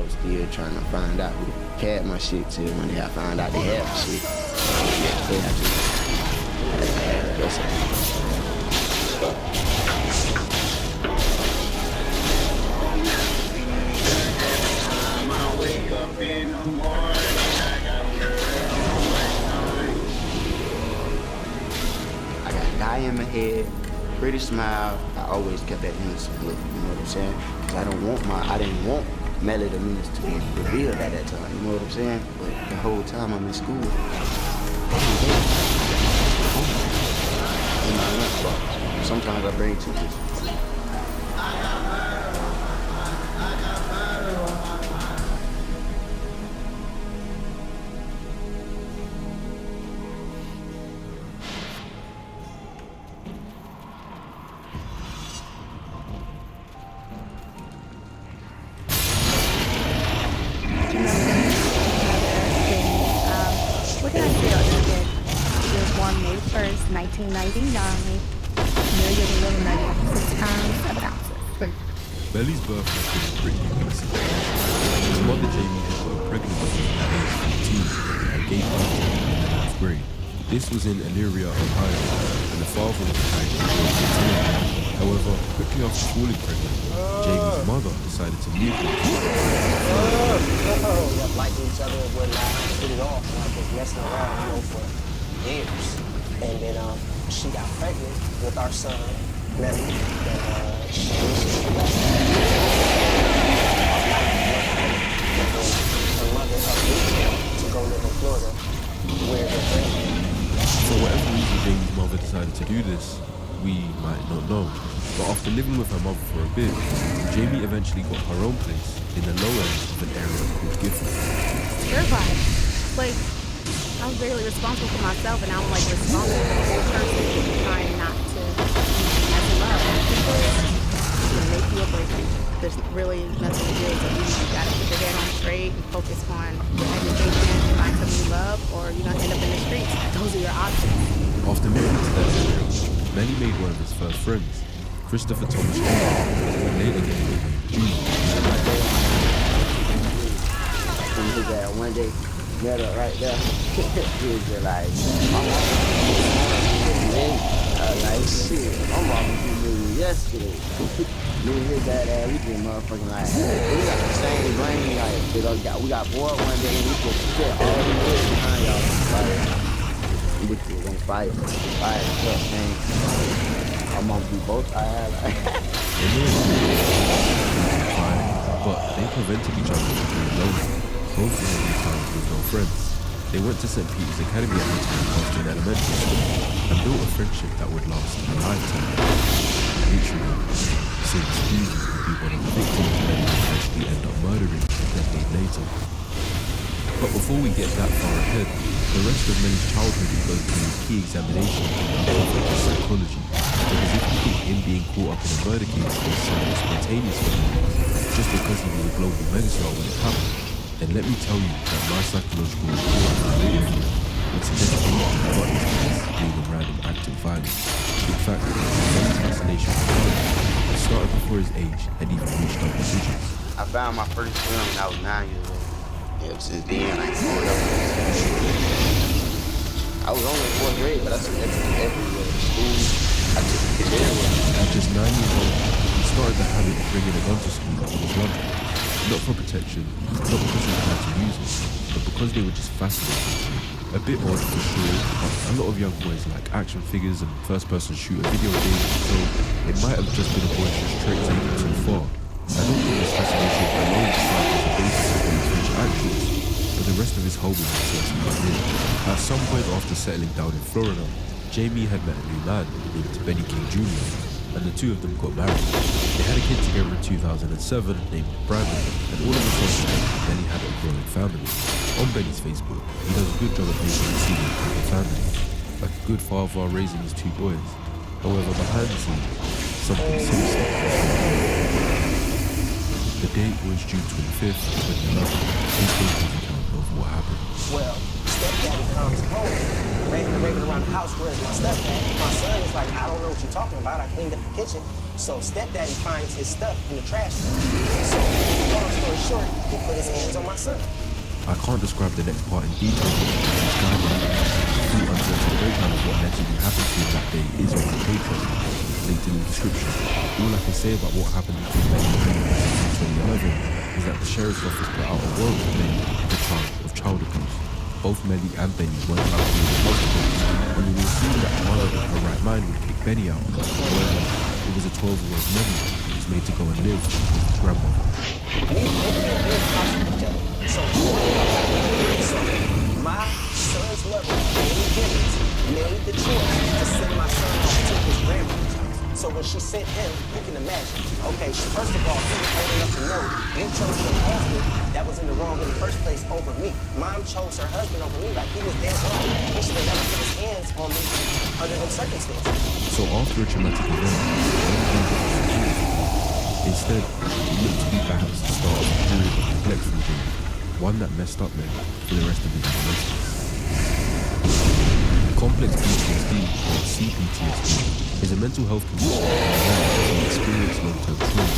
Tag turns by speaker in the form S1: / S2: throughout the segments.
S1: was still trying to find out who had my shit till when they found out they had my shit. They had I got dye in my head, pretty smile. I always kept that innocent look, you know what I'm saying? Cause I didn't want Melly the Menace to be revealed at that time, you know what I'm saying? But the whole time I'm in school, in my lunchbox. Sometimes I bring teachers.
S2: Melly's birth has been pretty recent. His mother Jamie had got pregnant at age 15 and gave birth to him in the 9th grade. This was in Elyria, Ohio, and the father was tied to the However, quickly after falling pregnant, Jamie's mother decided to leave him.
S3: Like each other and whatnot, hit it off, like just messing around, you know, for years. And then she got pregnant with our son, Melly, and she left. Her mother to go live in Florida, where they're pregnant.
S2: For whatever reason Jamie's mother decided to do this, we might not know. But after living with her mother for a bit, Jamie eventually got her own place in the low end of an area called Gifford.
S4: Terrified. Like, I was barely responsible for myself, and I'm like responsible for the whole person, trying not to mess them up. Because make you a break. There's really nothing to do. So you gotta keep your head on straight and focus on your education, find something you love, or you're gonna end up in the streets. Those are your options.
S2: After moving to that area, Melly made one of his first friends, Christopher Thomas Jr., and later getting nicknamed Junior.
S1: One day, met her right there. He was just like, I was like, shit, my mama did me yesterday. Me and his dad, we just motherfucking like, we got the same brain, like, we got bored one day and we just shit all the way behind y'all. We just gonna fight stuff, man. My mom do both sides, like.
S2: But they prevented each other from being lonely. Both in early times with no friends. They went to St. Peter's Academy at the time after in elementary school and built a friendship that would last a lifetime. Literally, since Steve would be one of the victims that would eventually end up murdering a decade later. But before we get that far ahead, the rest of Melly's childhood is going through a key examination of psychology. Because if you think him being caught up in a murder case was somewhat spontaneous for him, just because he was a global megastar when it happened, then let me tell you that my psychological report would suggest he was not being a random act of violence. In fact, Melly's fascination with murder started before his age and even reached double digits.
S1: I found my first film when I was 9 years old. Yeah, since then, I grew up. I was only in 4th grade, but I took everywhere. School, I took it everywhere.
S2: At just 9 years old, he started the habit of bringing a gun to school that was running. Not for protection, not because he had to use it, but because they were just fascinating. A bit odd for sure, but a lot of young boys like action figures and first-person shooter video games, so it might have just been a boisterous trait taken too far. I don't think this fascination alone served as a basis for his future actions, but the rest of his hobbies certainly did. At some point after settling down in Florida, Jamie had met a new man named Benny King Jr., and the two of them got married. They had a kid together in 2007 named Brandon, and all of a sudden, Benny had a growing family. On Benny's Facebook, he does a good job of making it seem like a family, like a good father raising his 2 boys. However, behind the scenes, something sinister. The date was June 25th, 2011. Please take his account of what happened.
S3: Well, stepdaddy comes home, raking around the house. Where's my stepdad? My son is like, I don't know what you're talking about. I cleaned up the kitchen. So stepdaddy finds his stuff in the trash can. So, long story short, he put his hands on my son.
S2: I can't describe the next part in detail, but this guideline, full uncensored breakdown of what allegedly happened to him that day is on my Patreon, linked in the description. All I can say about what happened between Benny and Benny in 2011 is that the sheriff's office put out a warrant for Benny for charge of child abuse. Both Melly and Benny weren't allowed to leave the hospital, and we assumed that a mother in her right mind would kick Benny out. However, it was a 12-year-old Melly who was made to go and live with his grandmother.
S3: So my son's mother, Jenny Gibbons, made the choice to send my son off to his grandmother's house. So when she sent him, you can imagine, okay, first of all, he was old enough to know you chose your husband that was in the wrong in the first place over me. Mom chose her husband over me like he was dead wrong. He should have never put his hands on me under those circumstances.
S2: So after a traumatic event, instead, it looked to be perhaps the start of a period of neglect from Jimmy, one that messed up men for the rest of his adolescence. Complex PTSD, or CPTSD, is a mental health condition that can experience long-term trauma.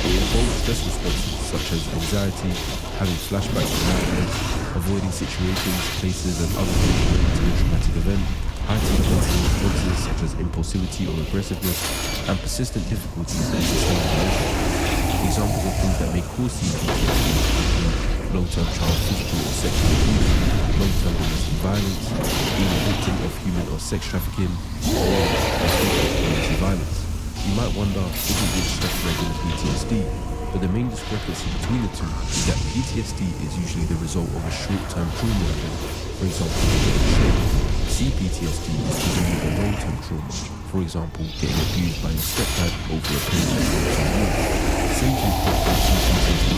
S2: It involves stress responses such as anxiety, having flashbacks to nightmares, avoiding situations, places, and other things related to a traumatic event, heightened emotional responses such as impulsivity or aggressiveness, and persistent difficulties in sustaining emotions. Examples of things that may cause CPTSD include long-term child physical or sexual abuse, long-term domestic violence, being a victim of human or sex trafficking, or community violence. You might wonder, isn't this just regular PTSD? But the main discrepancy between the two is that PTSD is usually the result of a short-term trauma event, for example, getting shot. CPTSD is usually a long-term trauma, for example, getting abused by your stepdad over a period of years. Same people with CPTSD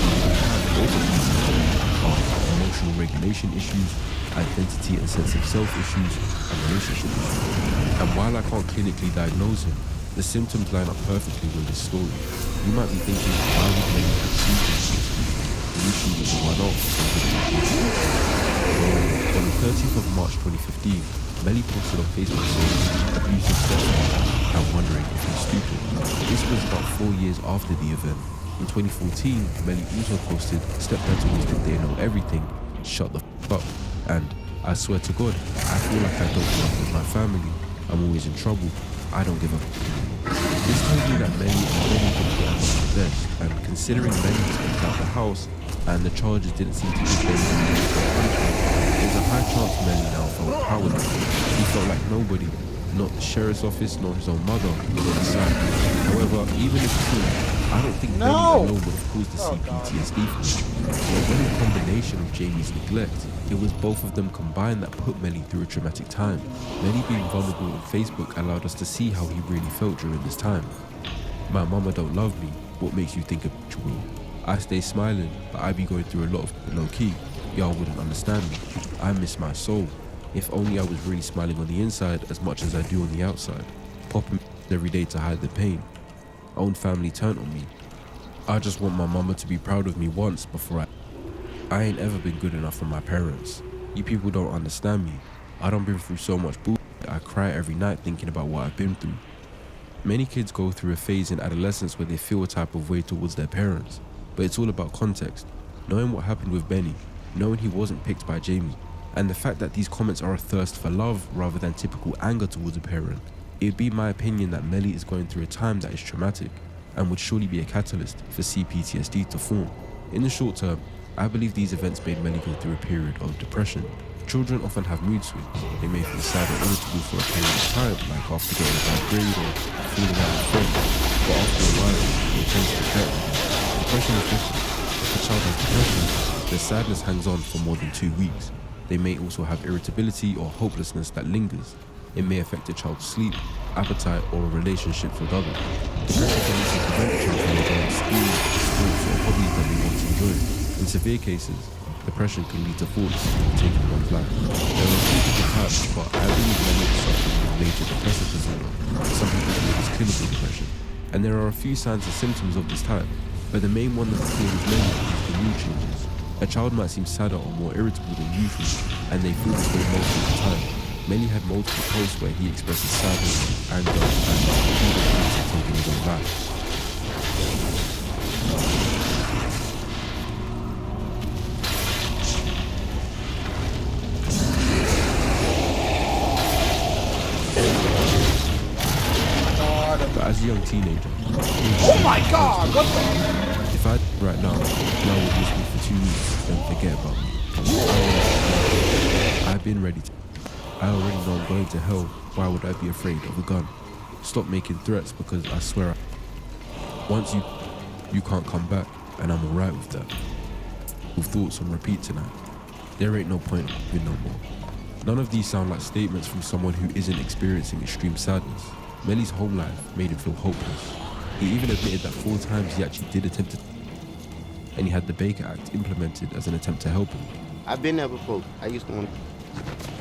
S2: are emotional regulation issues, identity and sense of self issues, and relationship issues. And while I can't clinically diagnose him, the symptoms line up perfectly with this story. You might be thinking, why would Melly have CPTSD? The issue was a one-off. On the 13th of March 2015, Melly posted on Facebook saying, abusive stepfather, I'm wondering if he's stupid. This was about 4 years after the event. In 2014, Melly also posted, stepdads always think they know everything, shut the f*** up. And, I swear to God, I feel like I don't belong with my family. I'm always in trouble. I don't give a f*** anymore. This tells me that Melly and Benny didn't get along the best, and considering Benny was kicked out of the house, and the charges didn't seem to give Benny any punishment, there's a high chance Melly now felt powerless. He felt like nobody, not the sheriff's office, nor his own mother, was on his side. However, even if true, I don't think Melly alone would have caused the CPTSD for him. But when in combination of Jamie's neglect, it was both of them combined that put Melly through a traumatic time. Melly being vulnerable on Facebook allowed us to see how he really felt during this time. My mama don't love me, what makes you think a bitch will? I stay smiling, but I be going through a lot of low-key. Y'all wouldn't understand me. I miss my soul. If only I was really smiling on the inside as much as I do on the outside. Popping every day to hide the pain. Own family turned on me. I just want my mama to be proud of me once before I ain't ever been good enough for my parents. You people don't understand me. I done been through so much bullshit. I cry every night thinking about what I've been through. Many kids go through a phase in adolescence where they feel a type of way towards their parents. But it's all about context. Knowing what happened with Benny, knowing he wasn't picked by Jamie, and the fact that these comments are a thirst for love rather than typical anger towards a parent, it'd be my opinion that Melly is going through a time that is traumatic and would surely be a catalyst for CPTSD to form. In the short term, I believe these events made Melly go through a period of depression. Children often have mood swings. They may feel sad or irritable for a period of time, like after getting a bad grade or feeling out of friends, but after a while, it tends to get better. Depression is different. If a child has depression, their sadness hangs on for more than 2 weeks. They may also have irritability or hopelessness that lingers. It may affect a child's sleep, appetite, or relationships with others. Depression can also prevent a child from enjoying school, sports, or hobbies that they want to enjoy. In severe cases, depression can lead to thoughts of taking one's life. There are a few different types, but I believe many are suffering with major depressive disorder. Some people believe it's clinical depression. And there are a few signs and symptoms of this type, but the main one that's clear with many is the mood changes. A child might seem sadder or more irritable than usual, and they feel this way most of the time. Melly had multiple posts where he expresses sadness, anger, and even thoughts of taking his own life. young teenager.
S5: Oh my God! What the?
S2: If I right now, y'all would miss me for 2 weeks and forget about me. I've been ready to. I already know I'm going to hell. Why would I be afraid of a gun? Stop making threats because I swear once you can't come back, and I'm alright with that. With thoughts on repeat tonight. There ain't no point in no more. None of these sound like statements from someone who isn't experiencing extreme sadness. Melly's home life made him feel hopeless. He even admitted that 4 times he actually did attempt to, and he had the Baker Act implemented as an attempt to help him.
S1: I've been there before. I used to want to.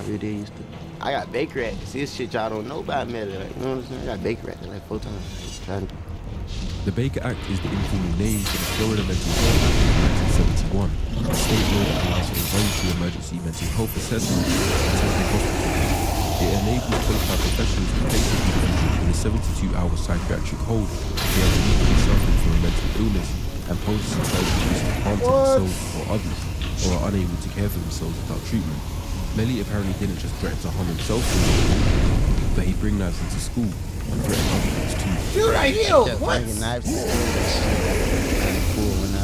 S1: I really did used to. I got Baker Act. See, this shit y'all don't know about Melly. Like, you know what I'm saying? I got Baker Act like 4 times.
S2: The Baker Act is the informal name for the Florida Mental Health Act of 1971, a state law that allows for voluntary emergency mental health assessment at temporary hospitals. It enables qualified professionals to place an individual in a 72-hour psychiatric hold if they are immediately suffering from a mental illness and poses a threat of harm to themselves or others, or are unable to care for themselves without treatment. Melly apparently didn't just threaten to harm himself, but he'd bring knives into school and threaten others too.
S5: You right here! What?
S1: Bringing knives to school and shit. Kind of cool when I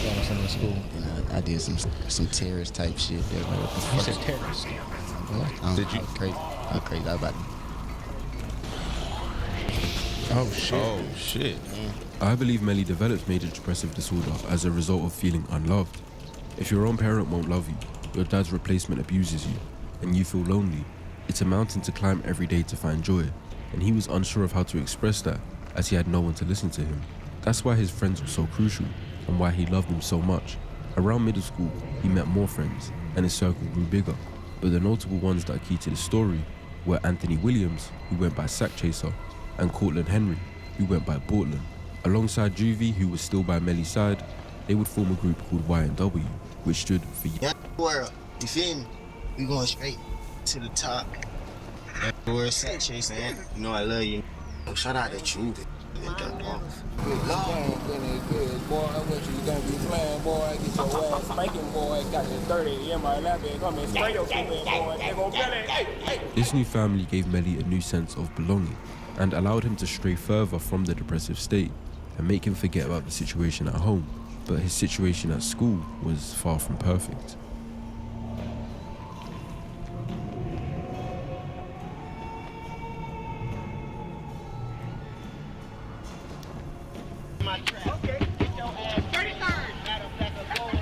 S1: don't
S6: in school.
S1: You know, I did some terrorist type shit. There, like, what the fuck?
S6: You said terrorist.
S1: Did you? Crazy. I'm crazy. I was about to.
S6: Oh shit.
S5: Oh shit.
S2: I believe Melly develops major depressive disorder as a result of feeling unloved. If your own parent won't love you, your dad's replacement abuses you, and you feel lonely, it's a mountain to climb every day to find joy, and he was unsure of how to express that as he had no one to listen to him. That's why his friends were so crucial, and why he loved them so much. Around middle school, he met more friends, and his circle grew bigger, but the notable ones that are key to the story were Anthony Williams, who went by Sack Chaser, and Cortland Henry, who went by Portland. Alongside Juvie, who was still by Melly's side, they would form a group called Y&W, which stood for
S7: Young World. You feel me? We going straight to the top. Young World set chasing. You know I love you. Shout out to Juvie.
S5: Good boy. What you gonna be playing, boy? Get your ass spanking, boy. Got you dirty in my lap and come and spray your stupid boy. They gon' belly. Hey.
S2: This new family gave Melly a new sense of belonging and allowed him to stray further from the depressive state and make him forget about the situation at home. But his situation at school was far from perfect.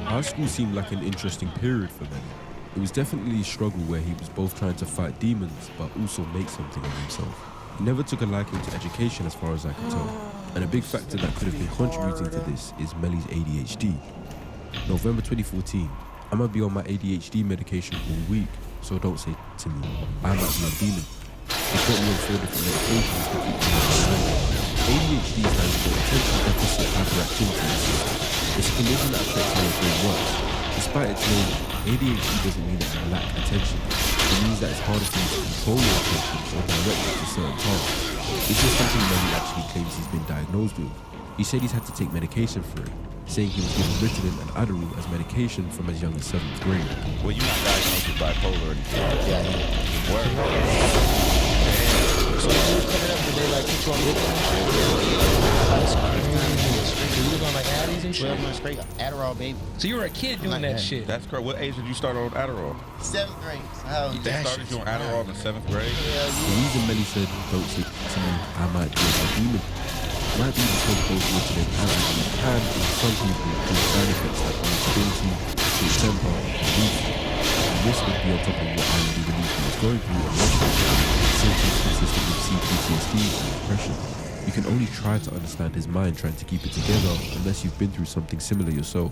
S2: High school seemed like an interesting period for Melly. It was definitely a struggle where he was both trying to fight demons but also make something of himself. He never took a liking to education as far as I can tell, and a big factor that could have been contributing to this is Melly's ADHD. November 2014, I might be on my ADHD medication all week, so don't say to me, I might be a demon. They put me on 4 different medications to keep me on. ADHD stands for Attention Deficit Hyperactivity Disorder. It's a condition that affects how your brain works. Despite its name, ADHD doesn't mean that you lack attention. It means that it's harder for you to control your attention or direct it to certain tasks. This is something Melly actually claims he's been diagnosed with. He said he's had to take medication for it, saying he was given Ritalin and Adderall as medication from as young as 7th grade.
S5: Well, you're not diagnosed with bipolar or anything.
S1: Yeah.
S6: So you was coming up and they like put you on you was on like Addies and shit?
S1: 12 months straight. Adderall, baby.
S6: So you were a kid doing that shit?
S5: That's correct. What age did you start on Adderall?
S7: 7th grade.
S5: They started you on Adderall in the 7th grade?
S2: The reason Melly said, don't say to me, I might be a demon, might be because both Ritalin and Adderall can, in some people, cause side effects like irritability, short temper, and weakness. And this would be on top of what I already believed he was going through emotionally, symptoms consistent with CPTSD and depression. You can only try to understand his mind trying to keep it together unless you've been through something similar yourself.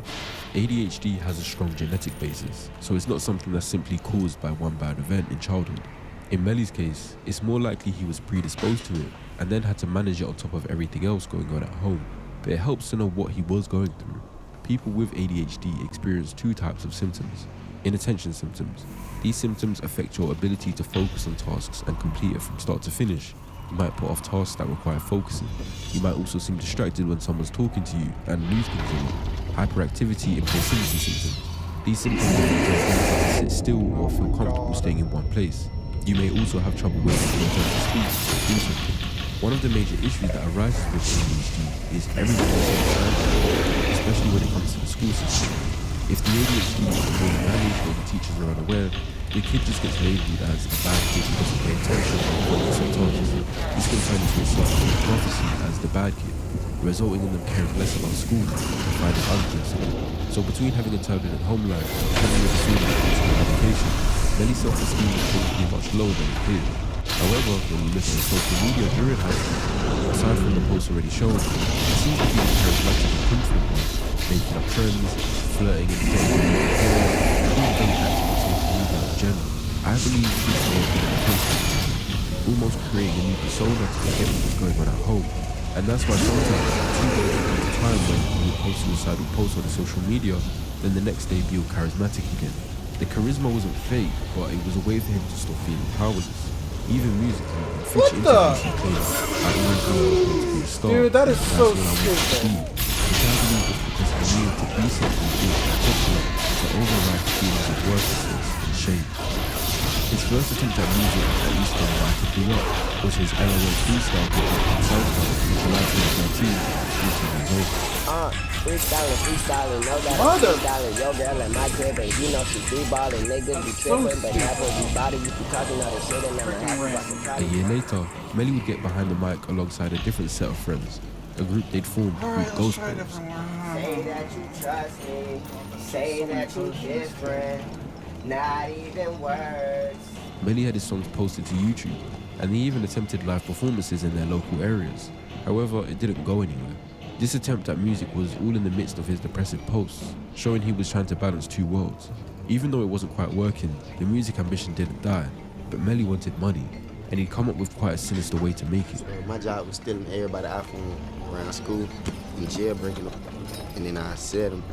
S2: ADHD has a strong genetic basis, so it's not something that's simply caused by one bad event in childhood. In Melly's case, it's more likely he was predisposed to it and then had to manage it on top of everything else going on at home. But it helps to know what he was going through. People with ADHD experience 2 types of symptoms. Inattention symptoms. These symptoms affect your ability to focus on tasks and complete it from start to finish. You might put off tasks that require focusing. You might also seem distracted when someone's talking to you and lose control. Hyperactivity and impulsivity symptoms. These symptoms affect your ability to sit still or feel comfortable staying in one place. You may also have trouble waiting for your turn to speak or do something. One of the major issues that arises with ADHD is everyone is understanding, especially when it comes to the school system. If the ADHD is being managed or the teachers are unaware, the kid just gets labeled as a bad kid who doesn't pay attention or focus on tasks. This can turn into a self-fulfilling prophecy as the bad kid, resulting in them caring less about school and finding unpleasant. So between having a turbulent home life and having a disorder in school education, Melly's self-esteem is probably much lower than it appears. However, when you look at social media during high school, aside from the posts already shown, it seems to be a charismatic and confident one, making up trends, flirting and dating, and being very active on social media in general. I believe this may have been a replacement, almost creating a new persona to forget what was going on at home. And that's why sometimes two days at a time when he would post suicidal posts on social media, then the next day be all charismatic again. The charisma wasn't fake, but it was a way for him to stop feeling powerless. Even musically, in future interviews he claimed, I always knew I was going to be a star.
S8: Dude, that is
S2: and
S8: so
S2: that's what I wanted to be. Which I believe was because he needed to be something big and popular to override feelings of worthlessness and shame. His first attempt at music, at least on what I could do up, was his LOL freestyle group in SoundCloud in July 2019 at 18 years old.
S3: Freestyling, no doubt. Freestyling, yo girl at my crib, and you know she free balling, niggas be tripping, but never be body, you be talking all this shit and never happy.
S2: A year later, Melly would get behind the mic alongside a different set of friends, a group they'd formed called Ghost Boys.
S3: Say that you trust me, say that you different, not even words.
S2: Melly had his songs posted to YouTube, and they even attempted live performances in their local areas. However, it didn't go anywhere. This attempt at music was all in the midst of his depressive posts, showing he was trying to balance two worlds. Even though it wasn't quite working, the music ambition didn't die, but Melly wanted money, and he'd come up with quite a sinister way to make it.
S1: My job was stealing everybody's iPhone around school and jailbreaking them, and then I sell them.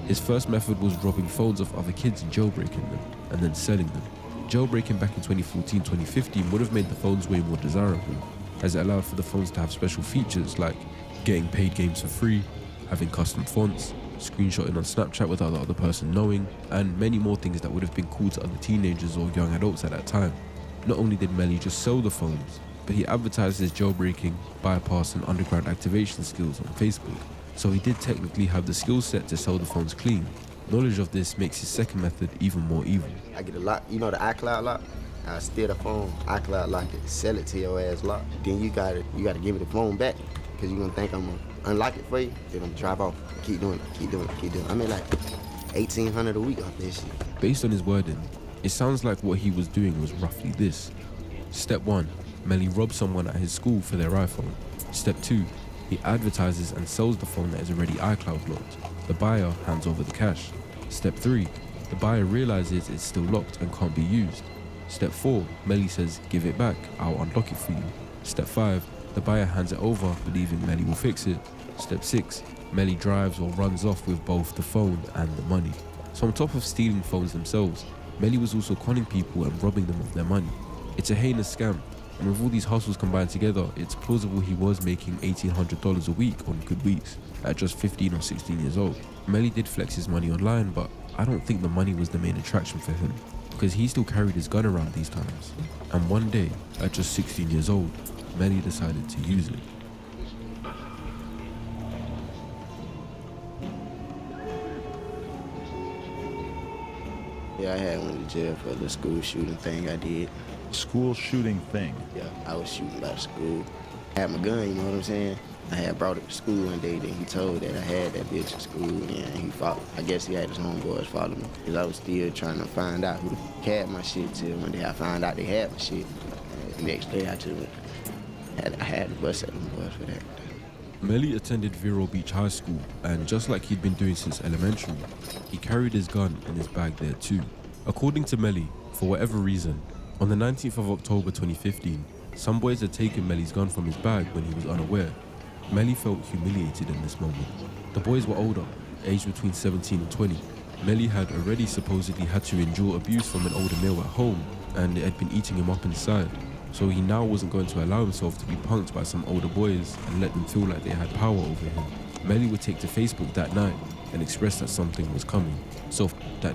S2: His first method was robbing phones off other kids and jailbreaking them, and then selling them. Jailbreaking back in 2014-2015 would have made the phones way more desirable, as it allowed for the phones to have special features like getting paid games for free, having custom fonts, screenshotting on Snapchat without the other person knowing, and many more things that would have been cool to other teenagers or young adults at that time. Not only did Melly just sell the phones, but he advertised his jailbreaking, bypass and underground activation skills on Facebook. So he did technically have the skill set to sell the phones clean. Knowledge of this makes his second method even more evil.
S1: I get a lock, you know the iCloud lock? I steal the phone, iCloud lock it, sell it to your ass lock. Then you gotta give me the phone back, because you're gonna think I'm gonna unlock it for you, then I'm gonna drive off. Keep doing it. I made like $1,800 a week off this shit.
S2: Based on his wording, it sounds like what he was doing was roughly this. Step 1, Melly robs someone at his school for their iPhone. Step 2, he advertises and sells the phone that is already iCloud locked. The buyer hands over the cash. Step 3, the buyer realizes it's still locked and can't be used. Step 4, Melly says, give it back, I'll unlock it for you. Step 5, the buyer hands it over, believing Melly will fix it. Step 6, Melly drives or runs off with both the phone and the money. So on top of stealing phones themselves, Melly was also conning people and robbing them of their money. It's a heinous scam, and with all these hustles combined together, it's plausible he was making $1,800 a week on good weeks, at just 15 or 16 years old. Melly did flex his money online, but I don't think the money was the main attraction for him, because he still carried his gun around these times. And one day, at just 16 years old, Melly decided to use it.
S1: Yeah, I had went to jail for the school shooting thing I did.
S9: School shooting thing?
S1: Yeah, I was shooting by the school. I had my gun, you know what I'm saying? I had brought it to school one day, then he told that I had that bitch at school, and he followed. I guess he had his homeboys follow me, because I was still trying to find out who had my shit till one day I found out they had my shit. The next day I had to bust at them boys for that.
S2: Melly attended Vero Beach High School, and just like he'd been doing since elementary, he carried his gun in his bag there too. According to Melly, for whatever reason, on the 19th of October 2015, some boys had taken Melly's gun from his bag when he was unaware. Melly felt humiliated in this moment. The boys were older, aged between 17 and 20. Melly had already supposedly had to endure abuse from an older male at home, and it had been eating him up inside. So he now wasn't going to allow himself to be punked by some older boys and let them feel like they had power over him. Melly would take to Facebook that night and express that something was coming. So that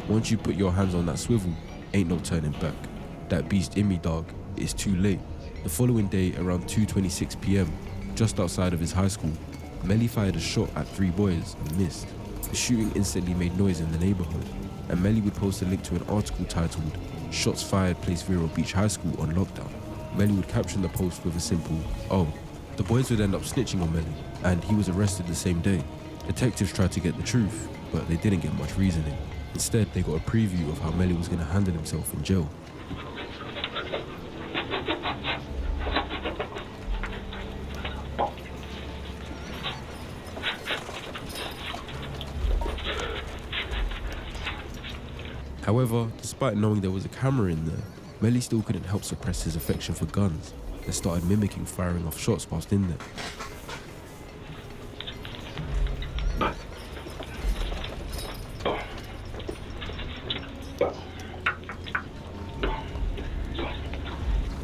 S2: once you put your hands on that swivel, ain't no turning back. That beast in me, dog, it's too late. The following day, around 2:26 p.m, just outside of his high school, Melly fired a shot at 3 boys and missed. The shooting instantly made noise in the neighborhood, and Melly would post a link to an article titled "Shots Fired Place Vero Beach High School on Lockdown." Melly would caption the post with a simple, "Oh." The boys would end up snitching on Melly, and he was arrested the same day. Detectives tried to get the truth, but they didn't get much reasoning. Instead, they got a preview of how Melly was going to handle himself in jail. However, despite knowing there was a camera in there, Melly still couldn't help suppress his affection for guns and started mimicking firing off shots whilst in there.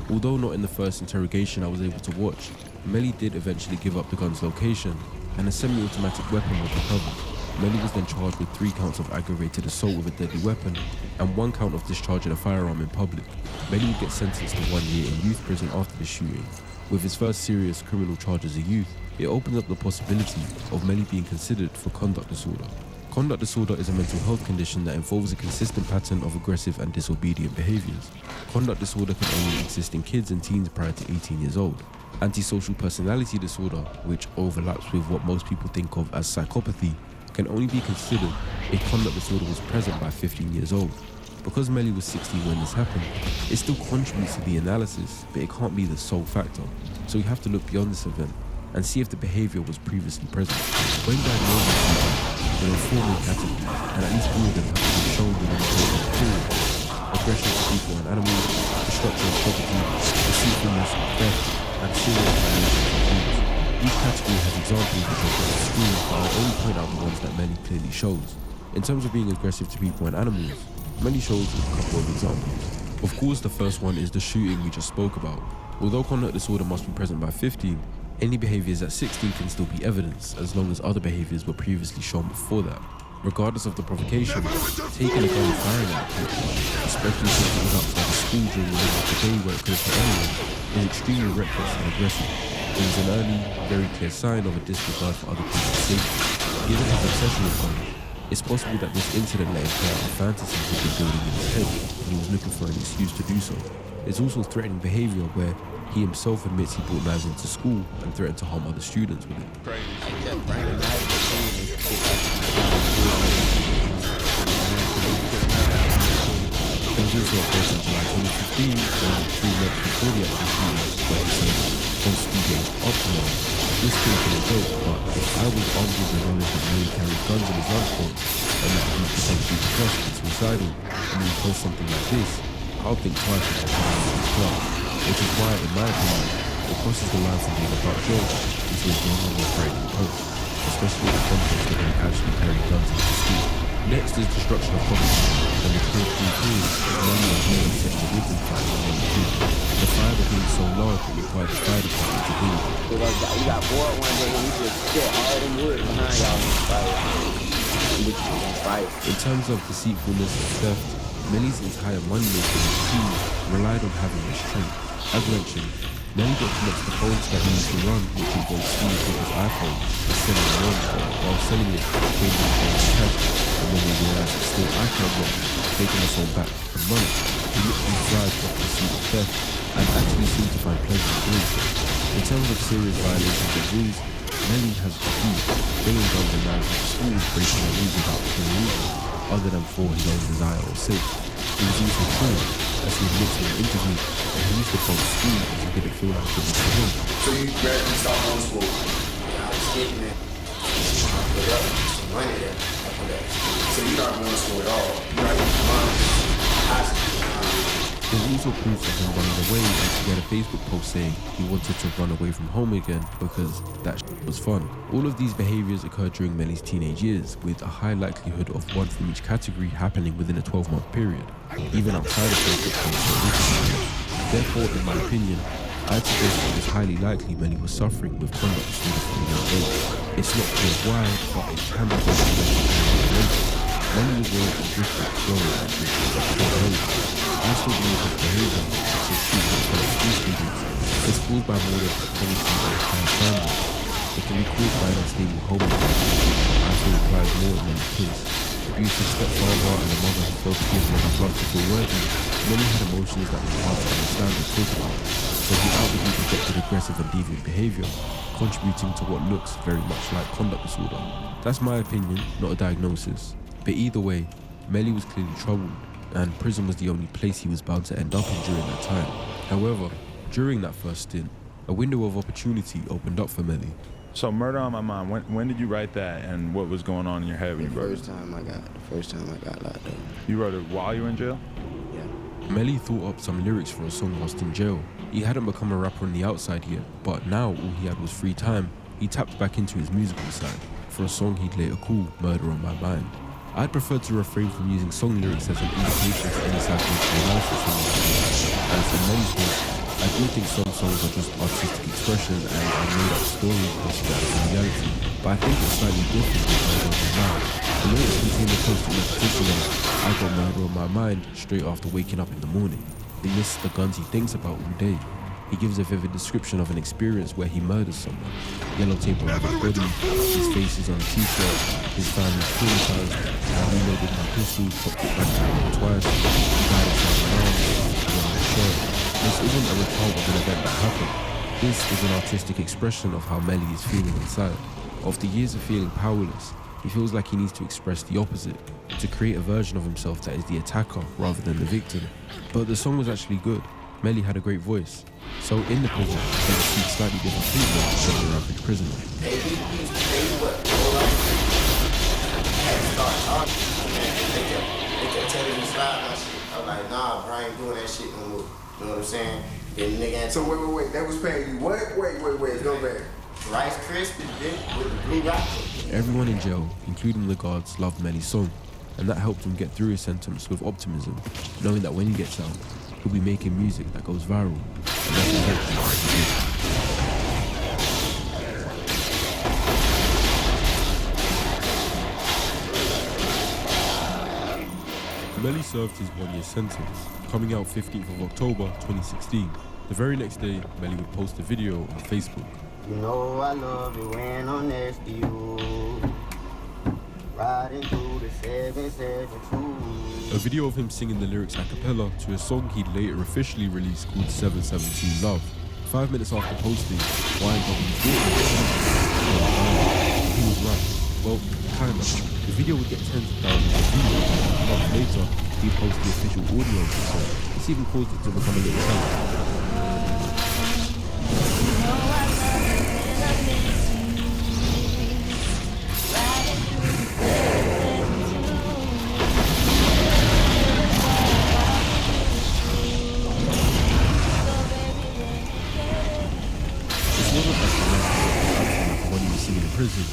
S2: Although not in the first interrogation I was able to watch, Melly did eventually give up the gun's location, and a semi-automatic weapon was recovered. Melly was then charged with 3 counts of aggravated assault with a deadly weapon and 1 count of discharging a firearm in public. Melly would get sentenced to 1 year in youth prison after the shooting. With his first serious criminal charge as a youth, it opened up the possibility of Melly being considered for conduct disorder. Conduct disorder is a mental health condition that involves a consistent pattern of aggressive and disobedient behaviors. Conduct disorder can only exist in kids and teens prior to 18 years old. Antisocial personality disorder, which overlaps with what most people think of as psychopathy, can only be considered if conduct disorder was present by 15 years old. Because Melly was 16 when this happened, it still contributes to the analysis, but it can't be the sole factor. So we have to look beyond this event and see if the behavior was previously present. When diagnosing people, there are 4 main categories, and at least 3 of them have been shown within the course of period: aggression to people and animals, destruction of property, deceitfulness, theft, and serious violation of abuse. Each category has examples which are on the screen, but I'll only point out the ones that Melly clearly shows. In terms of being aggressive to people and animals, Melly shows a couple of examples. Of course, the first one is the shooting we just spoke about. Although conduct disorder must be present by 15, any behaviors at 16 can still be evidence, as long as other behaviors were previously shown before that. Regardless of the provocation, taking a gun and firing at people, especially since it was outside the school during the middle of the day where it could have hit anyone, is extremely reckless and aggressive. It is an early, very clear sign of a disregard for other people's safety. Given his obsession with guns, it's possible that this incident let him play out a fantasy he'd been building in his head, and he was looking for an excuse to do so. It's also threatening behavior where he himself admits he brought knives into school and threatened to harm other students with it. There was also a case in July 2015 when 3 months before the actual shooting where he said, "Don't speak it up to me." This could have been a joke, but if I was armed with the knowledge that Melly carried guns in his lunchbox and that he was potentially depressed and suicidal, and he post something like this, I'll think twice about coming into his club. Which is why, in my opinion, it crosses the line from being a dark joke into a genuinely threatening post, especially in the context of him actually carrying guns into school. Next is destruction of property, and the clear conclusion that Melly and he were setting a written fire on Melly too. The fire became so large it required the fire department to leave.
S1: We got bored one day and we just set all them wood behind y'all and fire.
S2: In terms of deceitfulness and theft, Melly's entire money-making routine relied on having restraint. As mentioned, Melly documents the phones that he used to run, which involved stealing people's iPhone and selling them on, while selling it, paying them cash, and when they realized it's still iPhone money, taking the phone back for money. He literally thrived off the pursuit of theft and actually seemed to find pleasure in doing so. In terms of serious violations of rules, Melly has refused, bringing guns and knives into schools, breaking the rules without clear reason, other than for his own desire or sake. He was also cruel, as he admits in an interview that he used to go to school as he didn't feel like it was for him.
S8: So you gradually stopped going to school? Yeah, I was getting it. I put up some money there. I put that. So you're not going to school at all? You're not going to high school?
S2: There's also proof of him running away, and he had a Facebook post saying he wanted to run away from home again because that was fun. All of these behaviors occurred during Melly's teenage years, with a high likelihood of one from each category happening within a 12-month period, even outside of Facebook posts. Therefore, in my opinion, I'd suggest it was highly likely Melly was suffering with conduct disorder from a young age. It's not clear why, but it can be documented. Melly was wearing a different clothes at this age. I still believe his behavior to shoot in front of school students caused by more than poverty or crime family. It can be caused by an unstable home environment, also requires more in many kids. Abusive stepfather and a mother who failed to give him enough love to feel worthy. Many had emotions that were hard to understand and talk about, so he outwardly projected aggressive and deviant behaviour, contributing to what looks very much like conduct disorder. That's my opinion, not a diagnosis. But either way, Melly was clearly troubled, and prison was the only place he was bound to end up in during that time. However, during that first stint, a window of opportunity opened up for Melly.
S9: So Murder on My Mind, when did you write that, and what was going on in your head when you wrote it?
S1: The first time I got locked up.
S9: You wrote it while you were in jail?
S1: Yeah.
S2: Melly thought up some lyrics for a song whilst in jail. He hadn't become a rapper on the outside yet, but now all he had was free time. He tapped back into his musical side for a song he'd later call Murder on My Mind. I'd prefer to refrain from using song lyrics as an indication to any psychological analysis, as in Melly's case, I do think some songs are just artistic expression and are made up stories based on reality, but I think it's slightly different with Murder on My Mind. The lyrics contain the constant repetition of I got murder on my mind straight after waking up in the morning. He lists the guns he thinks about all day. He gives a vivid description of an experience where he murders someone. Yellow tape around his body, his face is on a t-shirt, his family's traumatized, I reloaded my pistol, popped it back twice, he died inside my arms, he on my shirt. This isn't a recount of an event that happened. This is an artistic expression of how Melly is feeling inside. After years of feeling powerless, he feels like he needs to express the opposite, to create a version of himself that is the attacker rather than the victim. But the song was actually good. Melly had a great voice. So in the prison, they received slightly different treatment than your average prisoner.
S8: They what? I had to start talking. They kept telling me slide my shit. I was like, nah, bro, I ain't doing that shit no more. You know what I'm saying? Then nigga.
S5: So wait. They was paying you what? Wait. Go back.
S8: Rice Krispies, bitch, with the blue rock.
S2: Everyone in jail, including the guards, loved Melly's song, and that helped him get through his sentence with optimism, knowing that when he gets out, he'll be making music that goes viral. And that's exactly what he did. Melly served his 1-year sentence, coming out 15th of October 2016. The very next day, Melly would post a video on Facebook.
S1: You know I love it when I'm next to you, riding through the 772.
S2: A video of him singing the lyrics a cappella to a song he'd later officially released called 717 Love. 5 minutes after posting, YNW he was right. Well, kinda. The video would get tens of thousands of views. A month later, he posted the official audio of the song. This even caused it to become a little trend. Prison.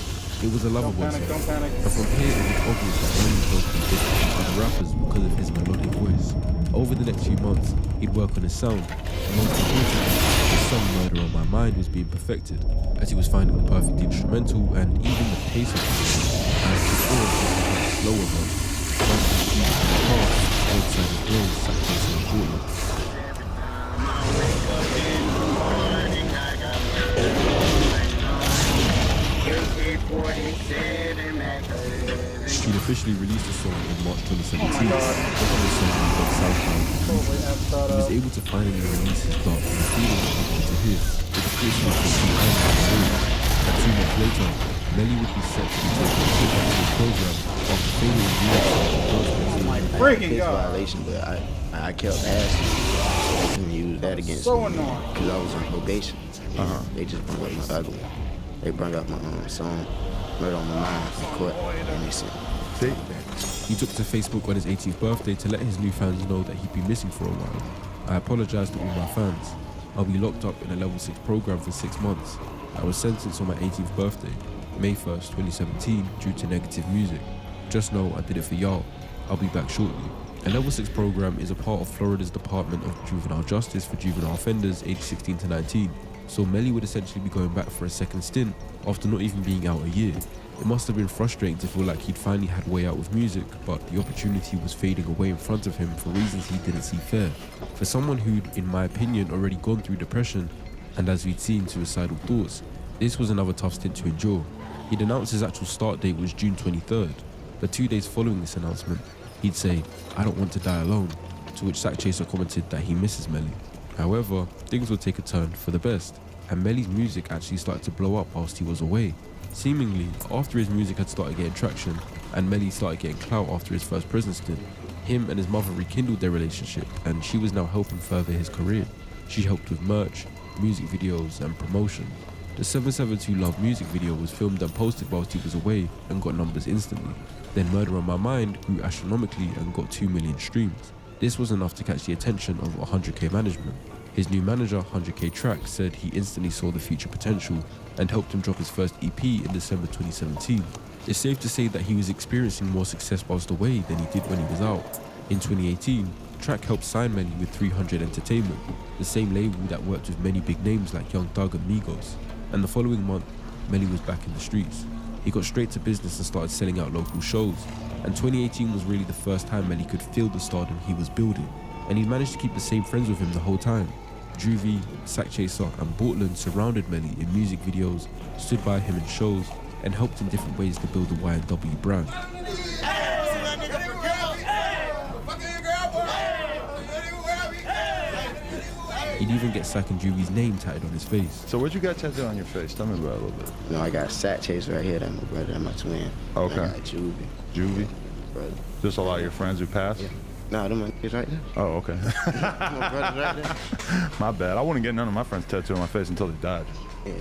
S2: It was a lover boy song, and from here it was obvious that Melly was to be different from other rappers because of his melodic voice. Over the next few months, he'd work on his sound, and most importantly, his song Murder on My Mind was being perfected, as he was finding the perfect instrumental and even the pace of the song, as before it was a slower version, trying to achieve the past, outside his girls sacrificing the Portland. He'd officially released the song in March 2017, He was able to finally release his dark and feeling he wanted to hear, with the creation of the album. And 2 months later, Melly would be set to be taken to his program after failing to
S1: Freaking violation, but I kept asking, so they couldn't use that against me because I was on probation. They just brought up my other one. They brought up my song, Murder on My Mind, in court, and they said,
S2: He took to Facebook on his 18th birthday to let his new fans know that he'd been missing for a while. I apologized to all my fans. I'll be locked up in a level 6 program for 6 months. I was sentenced on my 18th birthday, May 1st, 2017, due to negative music. Just know I did it for y'all. I'll be back shortly. A level 6 program is a part of Florida's Department of Juvenile Justice for juvenile offenders aged 16 to 19. So Melly would essentially be going back for a second stint after not even being out a year. It must have been frustrating to feel like he'd finally had way out with music, but the opportunity was fading away in front of him for reasons he didn't see fair. For someone who'd, in my opinion, already gone through depression, and as we'd seen, suicidal thoughts. This was another tough stint to endure. He'd announced his actual start date was June 23rd, but 2 days following this announcement, he'd say, "I don't want to die alone," to which Sack Chaser commented that he misses Melly. However, things would take a turn for the best, and Melly's music actually started to blow up whilst he was away. Seemingly, after his music had started getting traction, and Melly started getting clout after his first prison stint, him and his mother rekindled their relationship, and she was now helping further his career. She helped with merch, music videos, and promotion. The 772 Love music video was filmed and posted whilst he was away and got numbers instantly. Then Murder on My Mind grew astronomically and got 2 million streams. This was enough to catch the attention of 100k management. His new manager, 100k Track, said he instantly saw the future potential and helped him drop his first EP in December 2017. It's safe to say that he was experiencing more success whilst away than he did when he was out. In 2018, Track helped sign Melly with 300 Entertainment, the same label that worked with many big names like Young Thug and Migos. And the following month, Melly was back in the streets. He got straight to business and started selling out local shows. And 2018 was really the first time Melly could feel the stardom he was building. And he managed to keep the same friends with him the whole time. Juvie, Sack Chaser, and Portland surrounded Melly in music videos, stood by him in shows, and helped in different ways to build the Y&W brand. He'd even get Sack and Juvie's name tatted on his face.
S9: So what you got tattooed on your face? Tell me about it a little bit.
S1: You know, I got Sack Chaser right here, that's my brother, that's my twin.
S9: Okay.
S1: And I got Juvie.
S9: Juvie?
S1: Brother.
S9: Just a lot of your friends who passed?
S1: Yeah. Nah, them my kids right there.
S9: Oh, okay.
S1: My brother right there.
S9: My bad. I wouldn't get none of my friends tattooed on my face until they died.
S1: Yeah,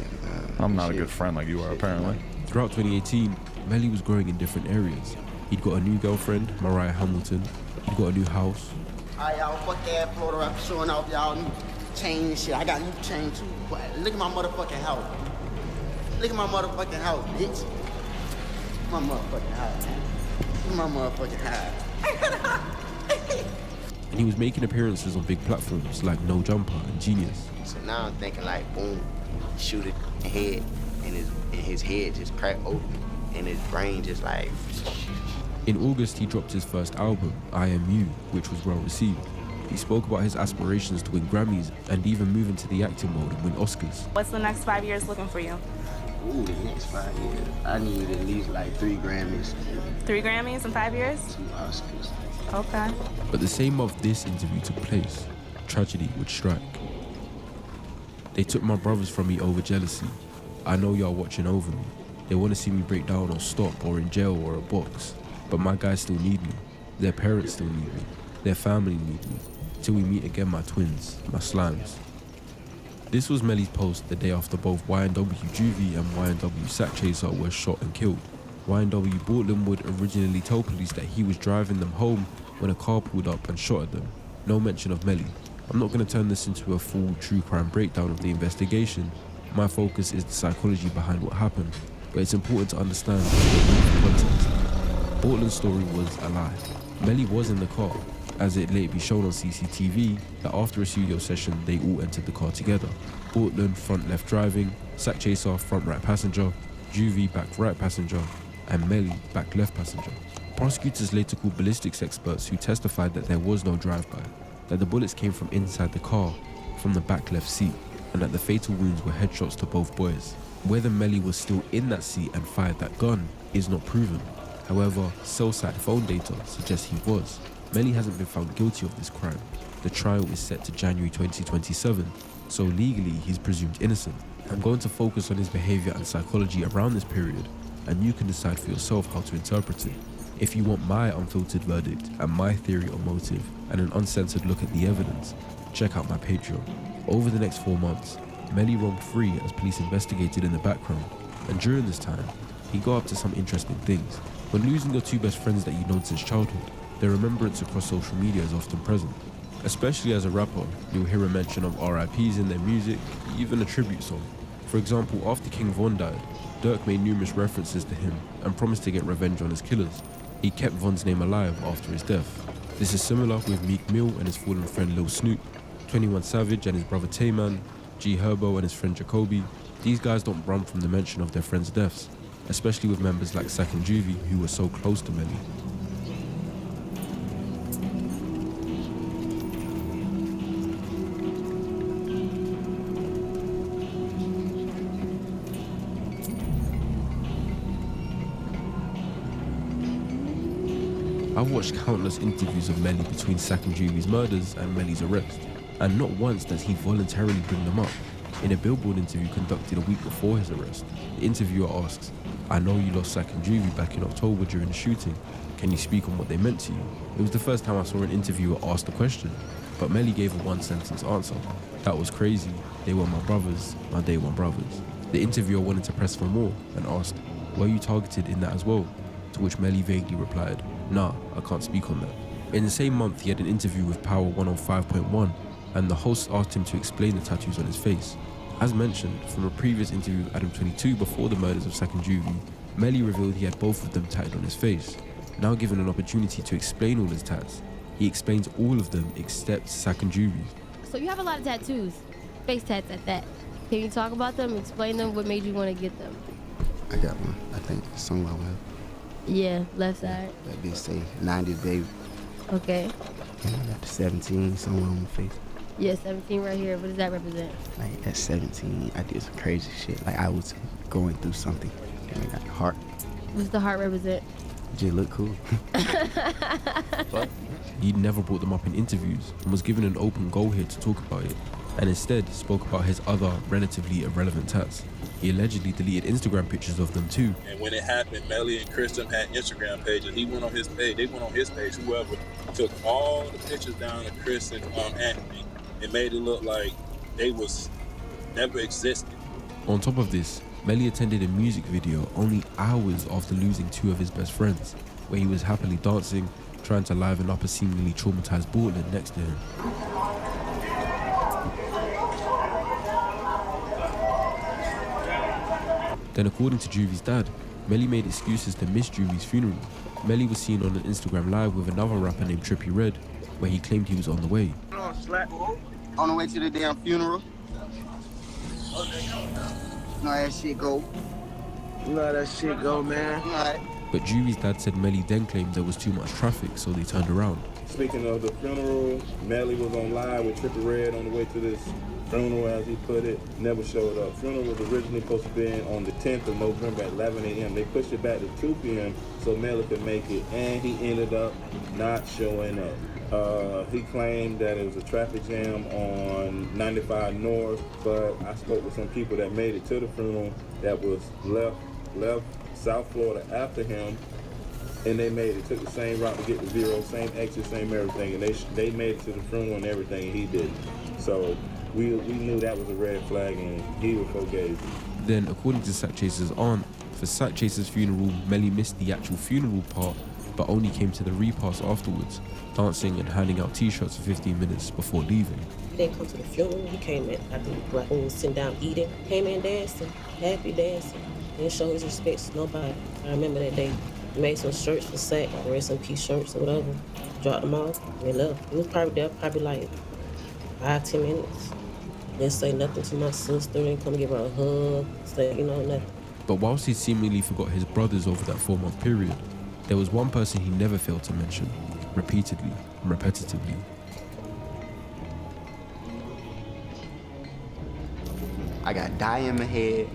S9: I'm not a good friend like you are, apparently.
S2: Throughout 2018, Melly was growing in different areas. He'd got a new girlfriend, Mariah Hamilton. He'd got a new house.
S1: Alright, y'all, fuck that Florida rap showing off y'all new chain and shit. I got new chain too. But look at my motherfucking house. Look at my motherfucking house, bitch. My motherfucking house, man. Look at my motherfucking house.
S2: And he was making appearances on big platforms like No Jumper and Genius.
S1: So now I'm thinking like, boom, shoot it in the head, and his head just cracked open, and his brain just like.
S2: In August, he dropped his first album, I Am You, which was well received. He spoke about his aspirations to win Grammys and even move into the acting world and win Oscars.
S4: What's the next 5 years looking for you?
S1: Ooh, the next 5 years, I need at least like 3 Grammys.
S4: 3 Grammys in 5 years?
S1: 2 Oscars.
S4: Okay.
S2: But the same month this interview took place, tragedy would strike. They took my brothers from me over jealousy. I know y'all watching over me. They want to see me break down or stop or in jail or a box. But my guys still need me. Their parents still need me. Their family need me. Till we meet again, my twins, my slimes. This was Melly's post the day after both Y&W Juvie and Y&W Sack Chaser were shot and killed. Y&W Portland would originally tell police that he was driving them home when a car pulled up and shot at them. No mention of Melly. I'm not going to turn this into a full true crime breakdown of the investigation. My focus is the psychology behind what happened, but it's important to understand the context. Portland's story was a lie. Melly was in the car, as it later be shown on CCTV that after a studio session they all entered the car together. Portland front left driving, Sack Chaser front right passenger, Juvie back right passenger, and Melly back left passenger. Prosecutors later called ballistics experts who testified that there was no drive-by, that the bullets came from inside the car, from the back left seat, and that the fatal wounds were headshots to both boys. Whether Melly was still in that seat and fired that gun is not proven. However, cell site phone data suggests he was. Melly hasn't been found guilty of this crime. The trial is set to January 2027, so legally he's presumed innocent. I'm going to focus on his behavior and psychology around this period, and you can decide for yourself how to interpret it. If you want my unfiltered verdict and my theory or motive and an uncensored look at the evidence, check out my Patreon. Over the next 4 months, Melly roamed free as police investigated in the background, and during this time, he got up to some interesting things. When losing your 2 best friends that you've known since childhood, their remembrance across social media is often present. Especially as a rapper, you'll hear a mention of RIPs in their music, even a tribute song. For example, after King Von died, Dirk made numerous references to him and promised to get revenge on his killers. He kept Von's name alive after his death. This is similar with Meek Mill and his fallen friend Lil Snoop, 21 Savage and his brother Tayman, G Herbo and his friend Jacoby. These guys don't run from the mention of their friends' deaths, especially with members like Sack and Juvie who were so close to Melly. I've watched countless interviews of Melly between Sak and Juvy's murders and Melly's arrest, and not once does he voluntarily bring them up. In a Billboard interview conducted a week before his arrest, the interviewer asks, "I know you lost Sak and Juvy back in October during the shooting. Can you speak on what they meant to you?" It was the first time I saw an interviewer ask the question, but Melly gave a one-sentence answer. "That was crazy. They were my brothers, my day one brothers." The interviewer wanted to press for more and asked, "Were you targeted in that as well?" To which Melly vaguely replied, "Nah, I can't speak on that." In the same month, he had an interview with Power 105.1, and the host asked him to explain the tattoos on his face. As mentioned, from a previous interview with Adam 22 before the murders of Sak and Juvy, Melly revealed he had both of them tatted on his face. Now given an opportunity to explain all his tats, he explains all of them except Sak and Juvy's.
S10: So you have a lot of tattoos, face tats at that. Can you talk about them, explain them, what made you want to get them?
S1: I got one, I think, somewhere on
S10: Yeah, left side.
S1: that bitch say 90s baby.
S10: Okay.
S1: And I got the 17 somewhere on my face.
S10: Yeah, 17 right here. What does that represent?
S1: Like at 17, I did some crazy shit. Like I was going through something. And I got the heart.
S10: What's the heart represent?
S1: Just look cool.
S2: But he'd never brought them up in interviews and was given an open goal here to talk about it, and instead spoke about his other relatively irrelevant tats. He allegedly deleted Instagram pictures of them too.
S11: And when it happened, Melly and Kristen had Instagram pages. He went on his page, they went on his page, whoever, took all the pictures down of Chris and Anthony and made it look like they was never existed.
S2: On top of this, Melly attended a music video only hours after losing two of his best friends, where he was happily dancing, trying to liven up a seemingly traumatized Portland next to him. Then according to Juvy's dad, Melly made excuses to miss Juvy's funeral. Melly was seen on an Instagram live with another rapper named Trippie Redd, where he claimed he was on the way.
S1: On the way to the damn funeral. Know how that shit go. You know how that shit go, man. Right.
S2: But Juvy's dad said Melly then claimed there was too much traffic, so they turned around.
S11: Speaking of the funeral, Melly was on live with Trippie Redd on the way to this funeral, as he put it, never showed up. Funeral was originally supposed to be on the 10th of November at 11 a.m. They pushed it back to 2 p.m. so Melly could make it, and he ended up not showing up. He claimed that it was a traffic jam on 95 North, but I spoke with some people that made it to the funeral that was left South Florida after him, and they made it, took the same route to get to Vero, same exit, same everything, and they made it to the funeral and everything, and he didn't. So we knew that was a red flag, and he was forgave.
S2: Then, according to Sak Chaser's aunt, for Sak Chaser's funeral, Melly missed the actual funeral part, but only came to the repast afterwards, dancing and handing out t-shirts for 15 minutes before leaving.
S12: He didn't come to the funeral. He came in after we was sitting down eating. Came in dancing, happy dancing. Didn't show his respects to nobody. I remember that day. He made some shirts for Sak, rest in peace shirts or whatever. Dropped them off and they left. He was probably there, probably like 5-10 minutes. Didn't say nothing to my sister. Didn't come give her a hug. Say, nothing.
S2: But whilst he seemingly forgot his brothers over that 4-month period, there was one person he never failed to mention, repeatedly and repetitively.
S1: I got dye in my head,